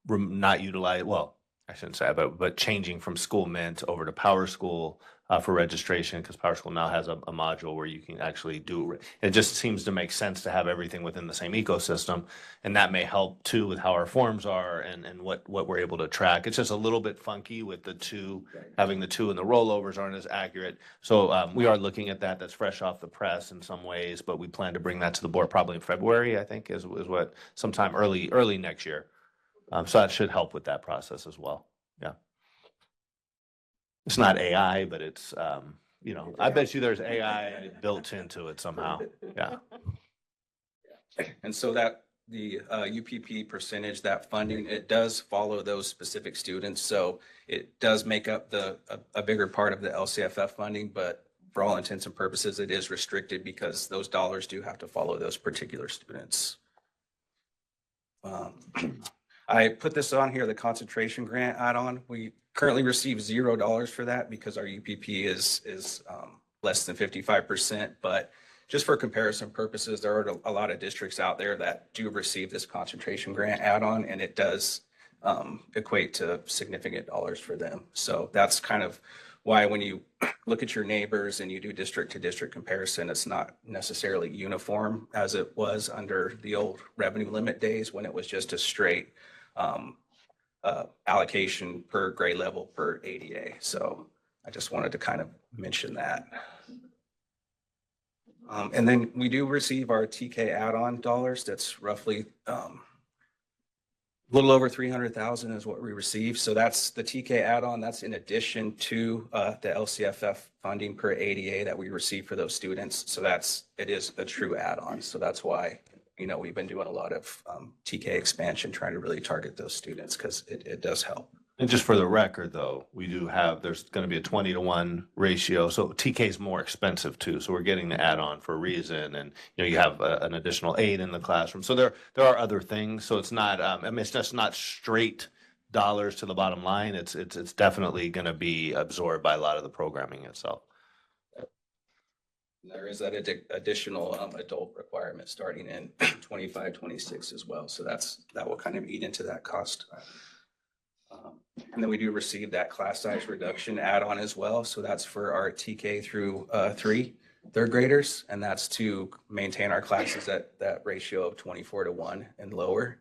not utilize, well, I shouldn't say, but changing from School Mint over to Power School for registration, because Power School now has a module where you can actually do it. It just seems to make sense to have everything within the same ecosystem, and that may help too with how our forms are and what we're able to track. It's just a little bit funky with the two, having the two, and the rollovers aren't as accurate. So we are looking at that. That's fresh off the press in some ways, but we plan to bring that to the board probably in February, I think, is what, sometime early next year. So that should help with that process as well. Yeah. It's not AI, but it's, I bet you there's AI built into it somehow. Yeah. And so that the UPP percentage, that funding, it does follow those specific students. So it does make up a bigger part of the LCFF funding, but for all intents and purposes, it is restricted because those dollars do have to follow those particular students. I put this on here, the concentration grant add-on. We currently receive $0 for that because our UPP is less than 55%. But just for comparison purposes, there are a lot of districts out there that do receive this concentration grant add-on, and it does equate to significant dollars for them. So that's kind of why when you look at your neighbors and you do district to district comparison, it's not necessarily uniform as it was under the old revenue limit days when it was just a straight allocation per grade level per ADA. So I just wanted to kind of mention that. And then we do receive our TK add-on dollars. That's roughly little over 300,000 is what we received. So that's the TK add-on. That's in addition to the LCFF funding per ADA that we receive for those students. So it is a true add-on. So that's why, we've been doing a lot of TK expansion, trying to really target those students because it does help. And just for the record, though, there's going to be a 20-to-1 ratio. So TK is more expensive too. So we're getting the add-on for a reason. And, you have an additional aide in the classroom. So there are other things. So it's not, it's just not straight dollars to the bottom line. It's definitely going to be absorbed by a lot of the programming itself. There is that additional adult requirement starting in 25, 26 as well. So that will kind of eat into that cost. And then we do receive that class size reduction add-on as well. So that's for our TK through 3 third graders. And that's to maintain our classes at that ratio of 24-to-1 and lower.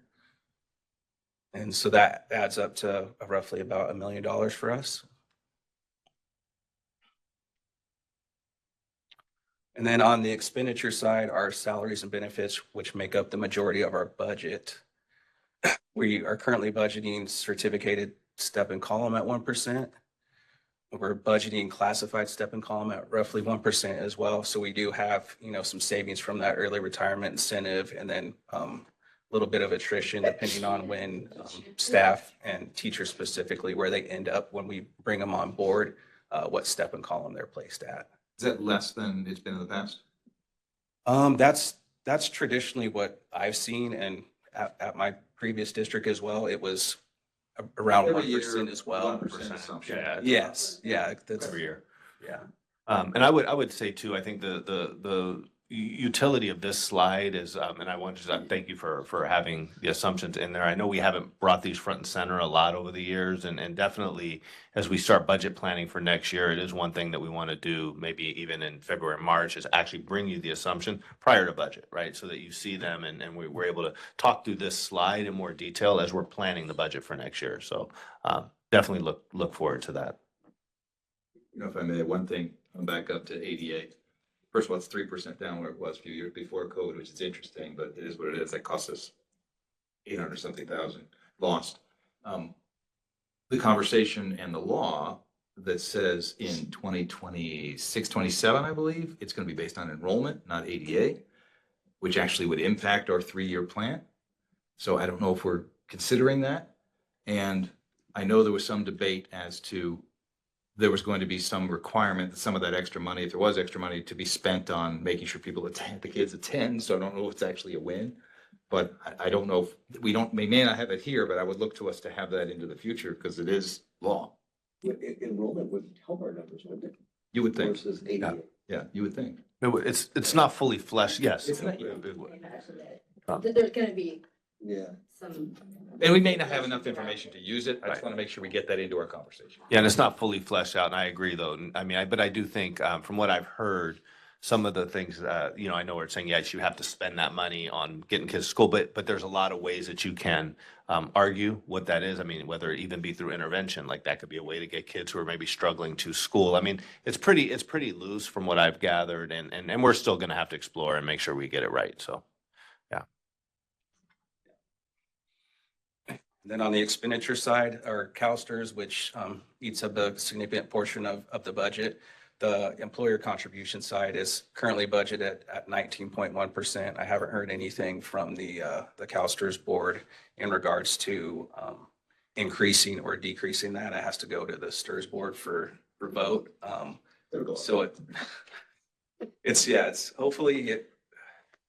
And so that adds up to roughly about $1 million for us. And then on the expenditure side, our salaries and benefits, which make up the majority of our budget. We are currently budgeting certificated step and column at 1%. We're budgeting classified step and column at roughly 1% as well. So we do have, some savings from that early retirement incentive and then a little bit of attrition depending on when staff and teachers specifically, where they end up when we bring them on board, what step and column they're placed at. Is that less than it's been in the past? That's traditionally what I've seen, and at my previous district as well, it was around 1% as well. 1% assumption. Yeah. Yes, yeah, that's Every year. yeah. And I would say too, I think the utility of this slide is, and I want to thank you for having the assumptions in there. I know we haven't brought these front and center a lot over the years, and definitely as we start budget planning for next year, it is one thing that we want to do, maybe even in February, March, is actually bring you the assumption prior to budget, right? So that you see them and we're able to talk through this slide in more detail as we're planning the budget for next year. So definitely look forward to that. If I may, one thing, I'm back up to 88. First of all, it's 3% down where it was a few years before COVID, which is interesting, but it is what it is. That cost us 800 something thousand lost. The conversation and the law that says in 2026, 27, I believe, it's going to be based on enrollment, not ADA, which actually would impact our 3-year plan. So I don't know if we're considering that. And I know there was some debate as to there was going to be some requirement that some of that extra money, if there was extra money, to be spent on making sure people attend, the kids attend. So I don't know if it's actually a win, but I don't know if we may not have it here, but I would look to us to have that into the future because it is law. Enrollment would help our numbers, wouldn't it? You would think. Versus ADA. Yeah, you would think. It's not fully fleshed, yes. There's gonna be Yeah. some. And we may not have enough information to use it. I just want to make sure we get that into our conversation. Yeah, and it's not fully fleshed out, and I agree, though. I mean, but I do think, from what I've heard, some of the things, I know we're saying, yes, you have to spend that money on getting kids to school, but there's a lot of ways that you can argue what that is. I mean, whether it even be through intervention, like that could be a way to get kids who are maybe struggling to school. I mean, it's pretty loose from what I've gathered, and we're still going to have to explore and make sure we get it right, so. Then on the expenditure side, our CalSTRS, which eats up a significant portion of the budget. The employer contribution side is currently budgeted at 19.1%. I haven't heard anything from the CalSTRS board in regards to increasing or decreasing that. It has to go to the STRS board for vote. So it's hopefully it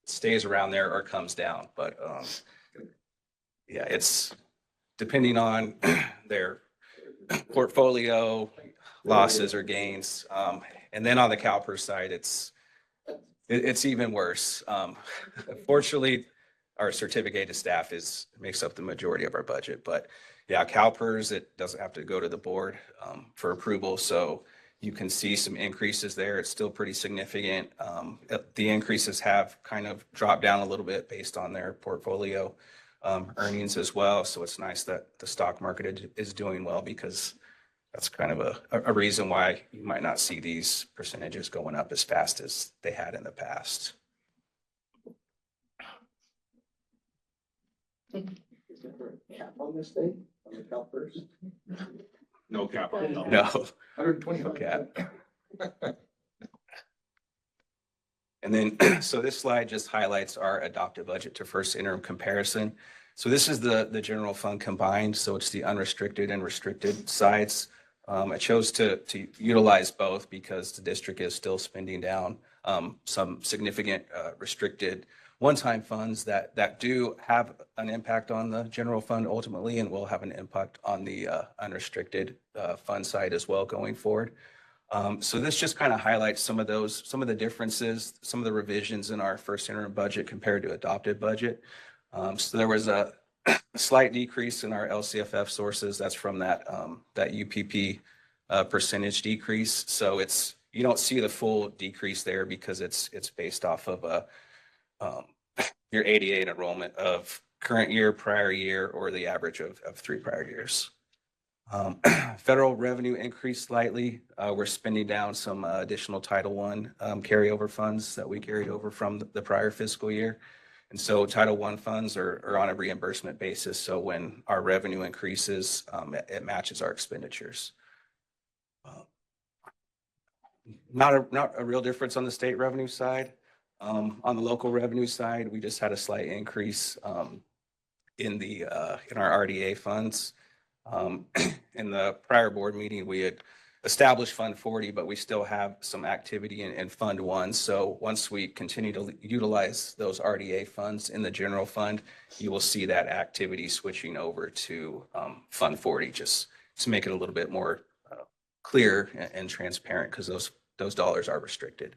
stays around there or comes down, but yeah, it's depending on their portfolio losses or gains. And then on the CalPERS side, it's even worse. Fortunately, our certificated staff makes up the majority of our budget, but yeah, CalPERS, it doesn't have to go to the board for approval. So you can see some increases there. It's still pretty significant. The increases have kind of dropped down a little bit based on their portfolio earnings as well. So it's nice that the stock market is doing well, because that's kind of a reason why you might not see these percentages going up as fast as they had in the past. cap on this thing, on the Cal First? No cap. No. 120. No cap. And then, so this slide just highlights our adopted budget to first interim comparison. So this is the general fund combined, so it's the unrestricted and restricted sides. I chose to utilize both because the district is still spending down some significant restricted one-time funds that do have an impact on the general fund ultimately and will have an impact on the unrestricted fund side as well going forward. So this just kind of highlights some of the differences, some of the revisions in our first interim budget compared to adopted budget. So there was a slight decrease in our LCFF sources. That's from that UPP percentage decrease. So you don't see the full decrease there because it's based off of your ADA enrollment of current year, prior year, or the average of 3 prior years. Federal revenue increased slightly. We're spending down some additional Title I carryover funds that we carried over from the prior fiscal year. And so Title I funds are on a reimbursement basis. So when our revenue increases, it matches our expenditures. Not a real difference on the state revenue side. On the local revenue side, we just had a slight increase in our RDA funds. In the prior board meeting, we had established Fund 40, but we still have some activity in Fund 1. So once we continue to utilize those RDA funds in the general fund, you will see that activity switching over to Fund 40, just to make it a little bit more clear and transparent because those dollars are restricted.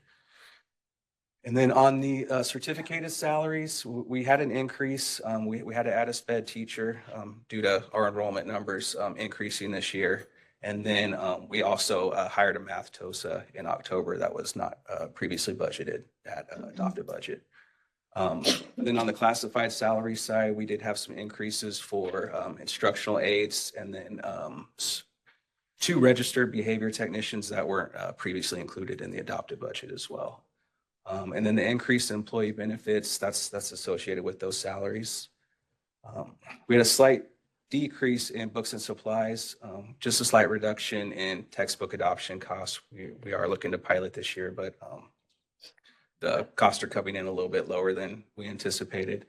And then on the certificated salaries, we had an increase. We had to add a sped teacher due to our enrollment numbers increasing this year. And then we also hired a math TOSA in October that was not previously budgeted at adopted budget. Then on the classified salary side, we did have some increases for instructional aides and then 2 registered behavior technicians that weren't previously included in the adopted budget as well. And then the increase in employee benefits, that's associated with those salaries. We had a slight decrease in books and supplies, just a slight reduction in textbook adoption costs. We are looking to pilot this year, but the costs are coming in a little bit lower than we anticipated.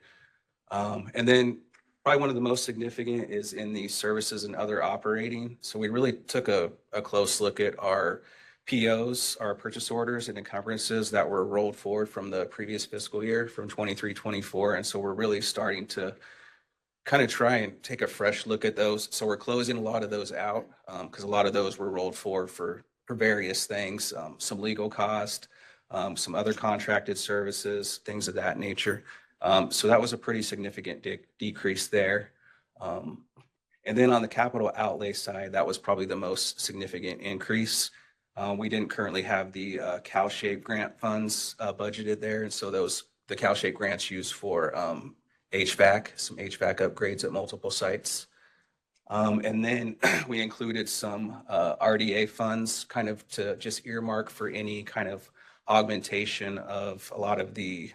And then probably one of the most significant is in the services and other operating. So we really took a close look at our POs, our purchase orders and encumbrances that were rolled forward from the previous fiscal year from 23-24. And so we're really starting to kind of try and take a fresh look at those. So we're closing a lot of those out because a lot of those were rolled forward for various things, some legal cost, some other contracted services, things of that nature. So that was a pretty significant decrease there. And then on the capital outlay side, that was probably the most significant increase. We didn't currently have the CalShape grant funds budgeted there. And so the CalShape grants used for HVAC, some HVAC upgrades at multiple sites. And then we included some RDA funds kind of to just earmark for any kind of augmentation of a lot of the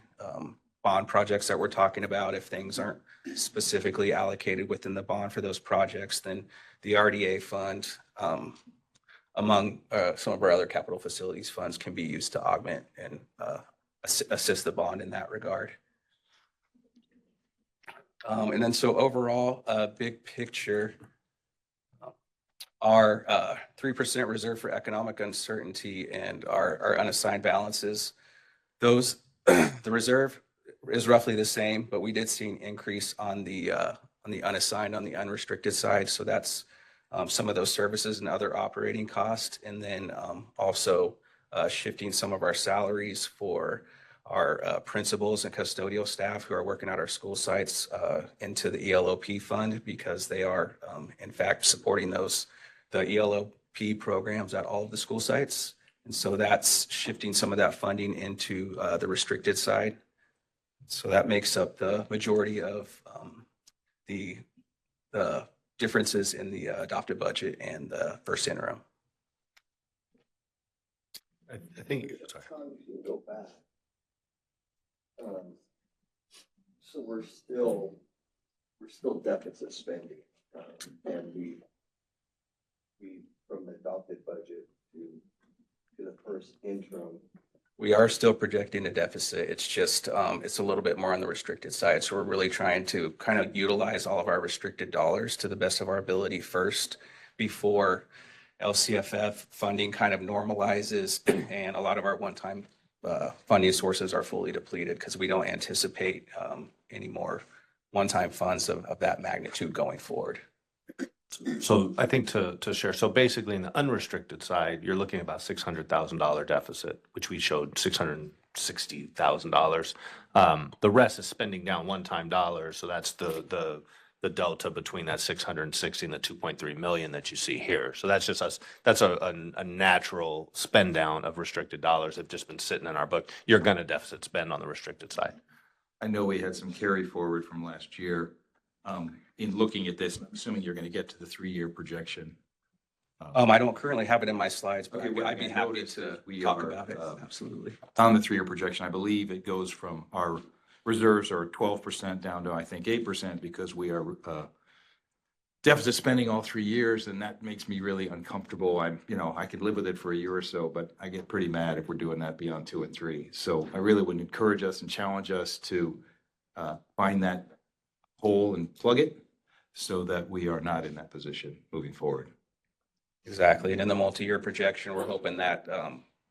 bond projects that we're talking about. If things aren't specifically allocated within the bond for those projects, then the RDA fund among some of our other capital facilities funds can be used to augment and assist the bond in that regard. And then so overall, big picture, our 3% reserve for economic uncertainty and our unassigned balances, the reserve is roughly the same, but we did see an increase on the unassigned, on the unrestricted side. So that's some of those services and other operating costs. And then also shifting some of our salaries for our principals and custodial staff who are working at our school sites into the ELOP fund because they are in fact supporting the ELOP programs at all of the school sites. And so that's shifting some of that funding into the restricted side. So that makes up the majority of the differences in the adopted budget and the first interim. I think, sorry. Go back. So we're still we're still deficit spending. And we, from the adopted budget to the first interim, We are still projecting a deficit. It's just, it's a little bit more on the restricted side. So we're really trying to kind of utilize all of our restricted dollars to the best of our ability first before LCFF funding kind of normalizes and a lot of our one-time funding sources are fully depleted because we don't anticipate any more one-time funds of that magnitude going forward. So I think to share, so basically in the unrestricted side, you're looking at about $600,000 deficit, which we showed $660,000. The rest is spending down one-time dollars, so that's the delta between that 660 and the 2.3 million that you see here. So that's just us, that's a natural spend down of restricted dollars that have just been sitting in our book. You're gonna deficit spend on the restricted side. I know we had some carry forward from last year. In looking at this, I'm assuming you're going to get to the 3-year projection. I don't currently have it in my slides, but Okay, I'd be I happy noticed to that we talk are, about it. Absolutely. On the 3-year projection, I believe it goes from our reserves are 12% down to, I think, 8% because we are deficit spending all 3 years, and that makes me really uncomfortable. I could live with it for a year or so, but I get pretty mad if we're doing that beyond 2 and 3. So I really would encourage us and challenge us to find that hole and plug it so that we are not in that position moving forward. Exactly. And in the multi-year projection, we're hoping that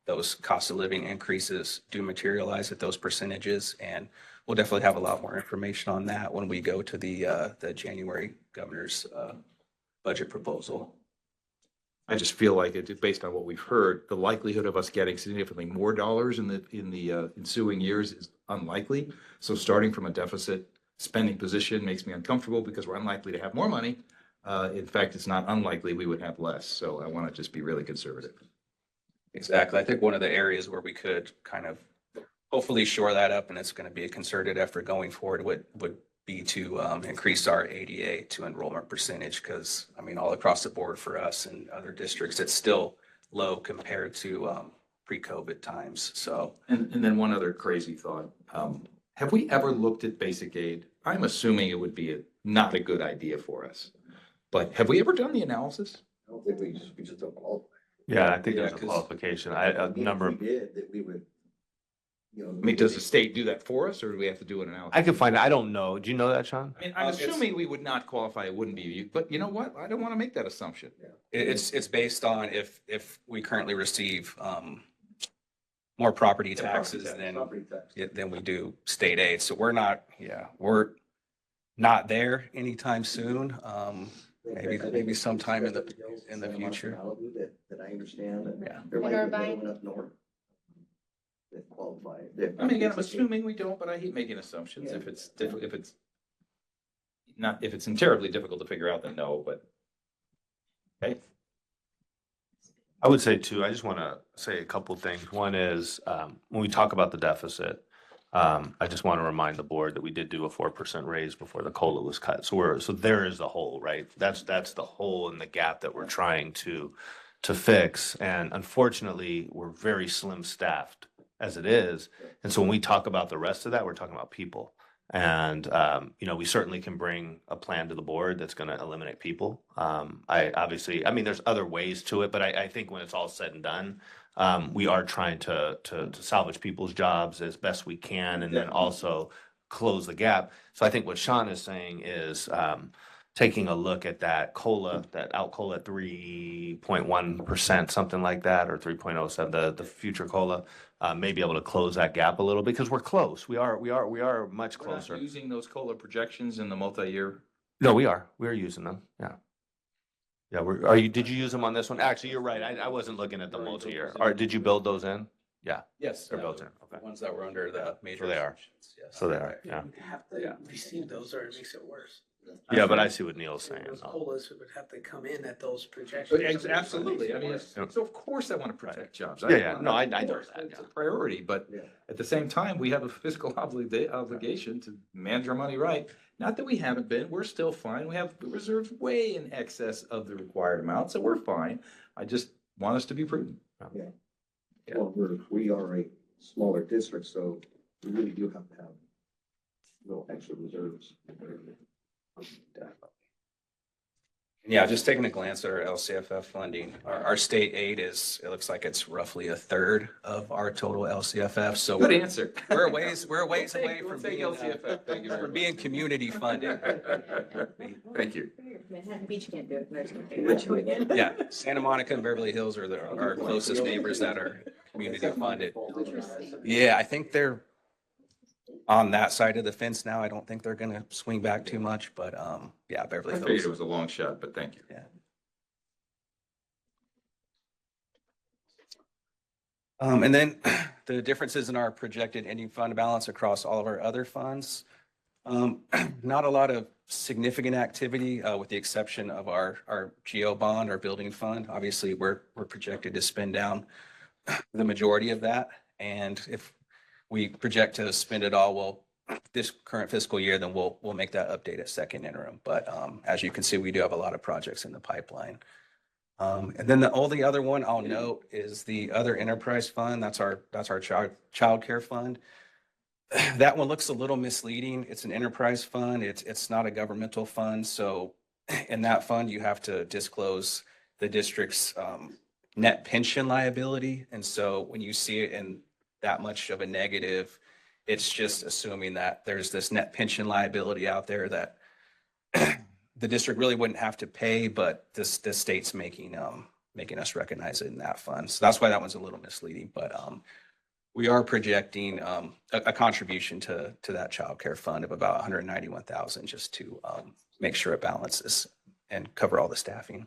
those cost of living increases do materialize at those percentages. And we'll definitely have a lot more information on that when we go to the January governor's budget proposal. I just feel like it, based on what we've heard, the likelihood of us getting significantly more dollars in the ensuing years is unlikely. So starting from a deficit spending position makes me uncomfortable because we're unlikely to have more money. In fact, it's not unlikely we would have less. So I want to just be really conservative. Exactly. I think one of the areas where we could kind of hopefully shore that up, and it's going to be a concerted effort going forward, would be to increase our ADA to enrollment percentage. Because I mean, all across the board for us and other districts, it's still low compared to pre-COVID times. So, and then one other crazy thought. Have we ever looked at basic aid? I'm assuming it would be not a good idea for us. But have we ever done the analysis? I don't think we just don't qualify. Yeah, I think there's a 'cause qualification. If we did, that we would, I mean, does the state do that for us or do we have to do an analysis? I can find, I don't know. Do you know that, Sean? I mean, I'm assuming we would not qualify, it wouldn't be you, but you know what? I don't want to make that assumption. it's based on if we currently receive more property taxes than we do state aid. So we're not there anytime soon. Maybe sometime in the future. That I understand. Yeah. There might be another Irvine. one up north that qualify. I mean, again, I'm assuming we don't, but I hate making assumptions. Yeah. If it's if it's terribly difficult to figure out, then no, but. Okay. I would say too, I just want to say a couple of things. One is, when we talk about the deficit, I just want to remind the board that we did do a 4% raise before the COLA was cut. So there is a hole, right? That's the hole in the gap that we're trying to fix. And unfortunately, we're very slim staffed as it is. And so when we talk about the rest of that, we're talking about people. And, we certainly can bring a plan to the board that's going to eliminate people. I mean, there's other ways to it, but I think when it's all said and done, we are trying to salvage people's jobs as best we can and then also close the gap. So I think what Sean is saying is taking a look at that COLA, that out COLA 3.1%, something like that, or 3.07, the future COLA, may be able to close that gap a little because we're close. We are much We're not closer. using those COLA projections in the multi-year. No, we are using them. Yeah. Yeah, did you use them on this one? Actually, you're right. I wasn't looking at the multi-year. Did you build those in? Yeah. Yes. They're built in. The Okay. ones that were under the major. So they are. restrictions, yes. So they are, yeah. We have to receive those or it makes it worse. Yeah, but I see what Neil's saying. Those COLAs would have to come in at those projections. Absolutely. I mean, so of course I want to protect jobs. Yeah. No, I know Of course, that. It's a priority, but at the same time, we have a fiscal obligation to manage our money right. Not that we haven't been, we're still fine. We have reserves way in excess of the required amount, so we're fine. I just want us to be prudent. Yeah. Well, we are a smaller district, so we really do have to have little extra reserves. Yeah, just taking a glance at our LCFF funding, our state aid is, it looks like it's roughly a third of our total LCFF, so. Good answer. We're a ways away We'll from take being, LCFF. Thank you very from much. being community funded. Thank you. Manhattan Beach can't do it. Yeah, Santa Monica and Beverly Hills are our closest neighbors that are community funded. Yeah, I think they're on that side of the fence now. I don't think they're gonna swing back too much, but, yeah, Beverly I figured it Hills. was a long shot, but thank you. Yeah. And then the differences in our projected ending fund balance across all of our other funds. Not a lot of significant activity, with the exception of our GO bond, our building fund. Obviously, we're projected to spend down the majority of that. And if we project to spend it all, well, this current fiscal year, then we'll make that update at second interim. But, as you can see, we do have a lot of projects in the pipeline. And then the only other one I'll note is the other enterprise fund. That's our childcare fund. That one looks a little misleading. It's an enterprise fund. It's not a governmental fund. So in that fund, you have to disclose the district's net pension liability. And so when you see it in that much of a negative, it's just assuming that there's this net pension liability out there that the district really wouldn't have to pay, but the state's making us recognize it in that fund. So that's why that one's a little misleading. But we are projecting a contribution to that childcare fund of about 191,000 just to make sure it balances and cover all the staffing.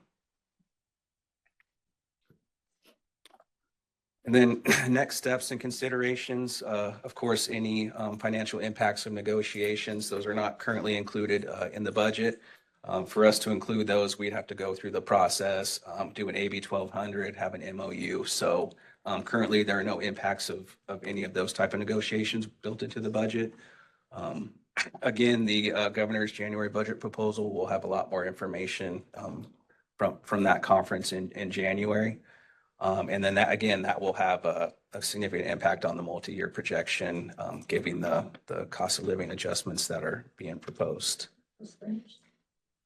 And then next steps and considerations, of course, any financial impacts of negotiations, those are not currently included in the budget. For us to include those, we'd have to go through the process, do an AB 1200, have an MOU. So currently, there are no impacts of any of those type of negotiations built into the budget. Again, the governor's January budget proposal will have a lot more information from that conference in January. And then that will have a significant impact on the multi-year projection, given the cost of living adjustments that are being proposed.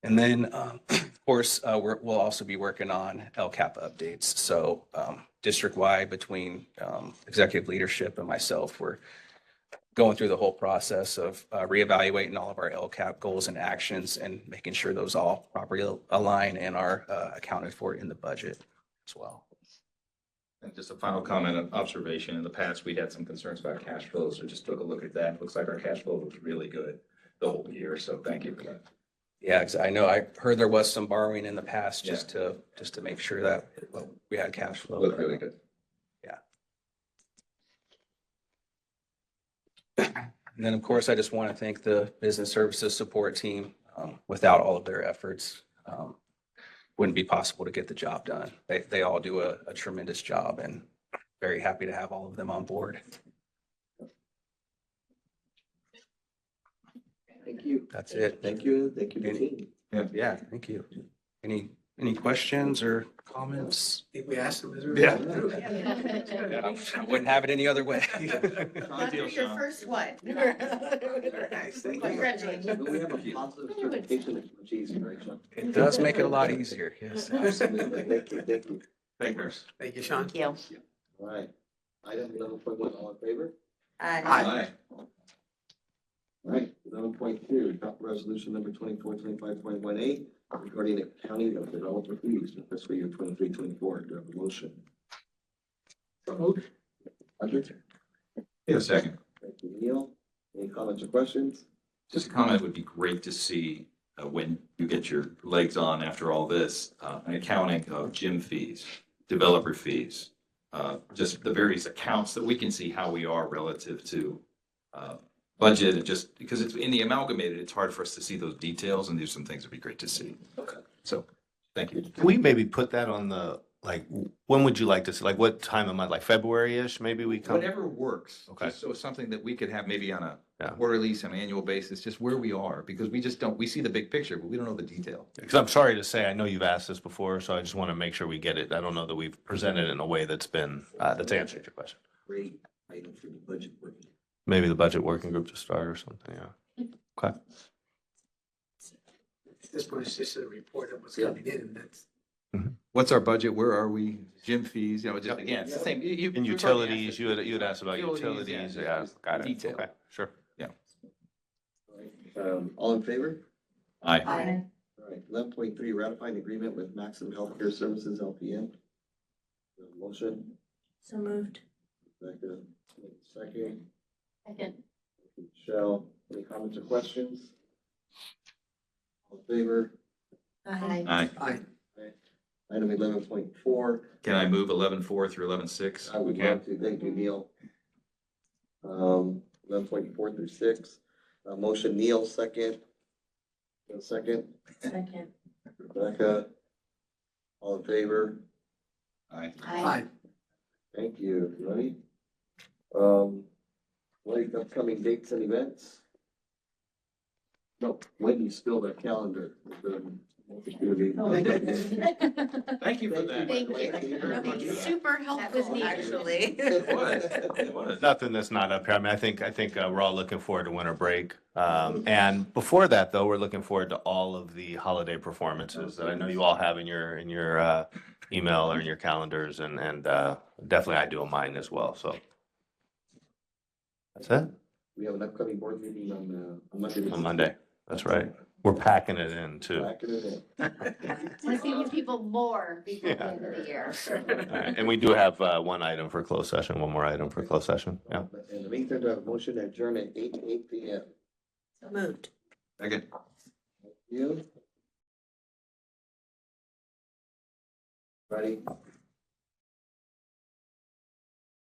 And then, of course, we'll also be working on LCAP updates. So district-wide between executive leadership and myself, we're going through the whole process of reevaluating all of our LCAP goals and actions and making sure those all properly align and are accounted for in the budget as well. And just a final comment and observation. In the past, we had some concerns about cash flows, so just took a look at that. Looks like our cash flow was really good the whole year, so thank you for that. Yeah, I know. I heard there was some borrowing in the past just to make sure that we had cash flow. Looked really good. Yeah. And then, of course, I just want to thank the business services support team. Without all of their efforts, wouldn't be possible to get the job done. They all do a tremendous job, and very happy to have all of them on board. Thank you. That's it. Thank you. Thank you, team. Yeah, thank you. Any questions or comments? I think we asked them. Yeah. I wouldn't have it any other way. Your first one. Nice, thank you. Congratulations. We have a positive certification. It's much easier, right, Sean? It does make it a lot easier, yes. Absolutely. Thank you. Thank you. Thanks. Thank you, Sean. Thank you. All right. Item 11.1, all in favor? Aye. All right, 11.2, adopt resolution number 2425.18 regarding accounting of developer fees for fiscal year 23-24. Do I have a motion? Roger? Yeah, second. Thank you, Neil. Any comments or questions? Just a comment, would be great to see when you get your legs on after all this, an accounting of gym fees, developer fees, just the various accounts that we can see how we are relative to budget, and just because it's in the amalgamated, it's hard for us to see those details, and there's some things that'd be great to see. Okay. So, thank you. Can we maybe put that on the, like, when would you like to see, like, what time of month, like February-ish, maybe we come? Whatever works. Okay. Just so something that we could have maybe on a Yeah. quarterly, some annual basis, just where we are, because we just don't, we see the big picture, but we don't know the detail. Because I'm sorry to say, I know you've asked this before, so I just want to make sure we get it. I don't know that we've presented it in a way that's been, that's answered your question. Great item for the budget working. Maybe the budget working group to start or something, yeah. Okay. this was just a report of what's Yeah. coming in, that's. What's our budget? Where are we? Gym fees, you know, just again, it's the same. In utilities, you had asked about Utilities, utilities, yeah, yeah, just got it, detail. okay, sure. All in favor? Aye. All right, 11.3, ratifying agreement with Maxim Healthcare Services LPN. Motion, So moved. Rebecca, second. Second. Michelle, any comments or questions? All in favor? Aye. Aye. Item 11.4. Can I move 11.4 through 11.6? I would love to, thank you, Neil. 11.4 through 6. Motion Neil, second. Second, Second. Rebecca. All in favor? Aye. Aye. Thank you, everybody. Late upcoming dates and events. No, Wendy spilled our calendar. Thank you for that. Thank you. Super helpful, actually. It was. Nothing that's not up here. I mean, I think we're all looking forward to winter break. And before that, though, we're looking forward to all of the holiday performances that I know you all have in your email or in your calendars, and definitely I do on mine as well. So that's it. We have an upcoming board meeting on Monday. On Monday. That's right. We're packing it in too. Packing it in. We're giving people more before the end of the year. All right. And we do have one item for closed session, one more item for closed session. Yeah. And the meantime, do I have a motion to adjourn at 8 p.m. So moved. Second. You? Ready?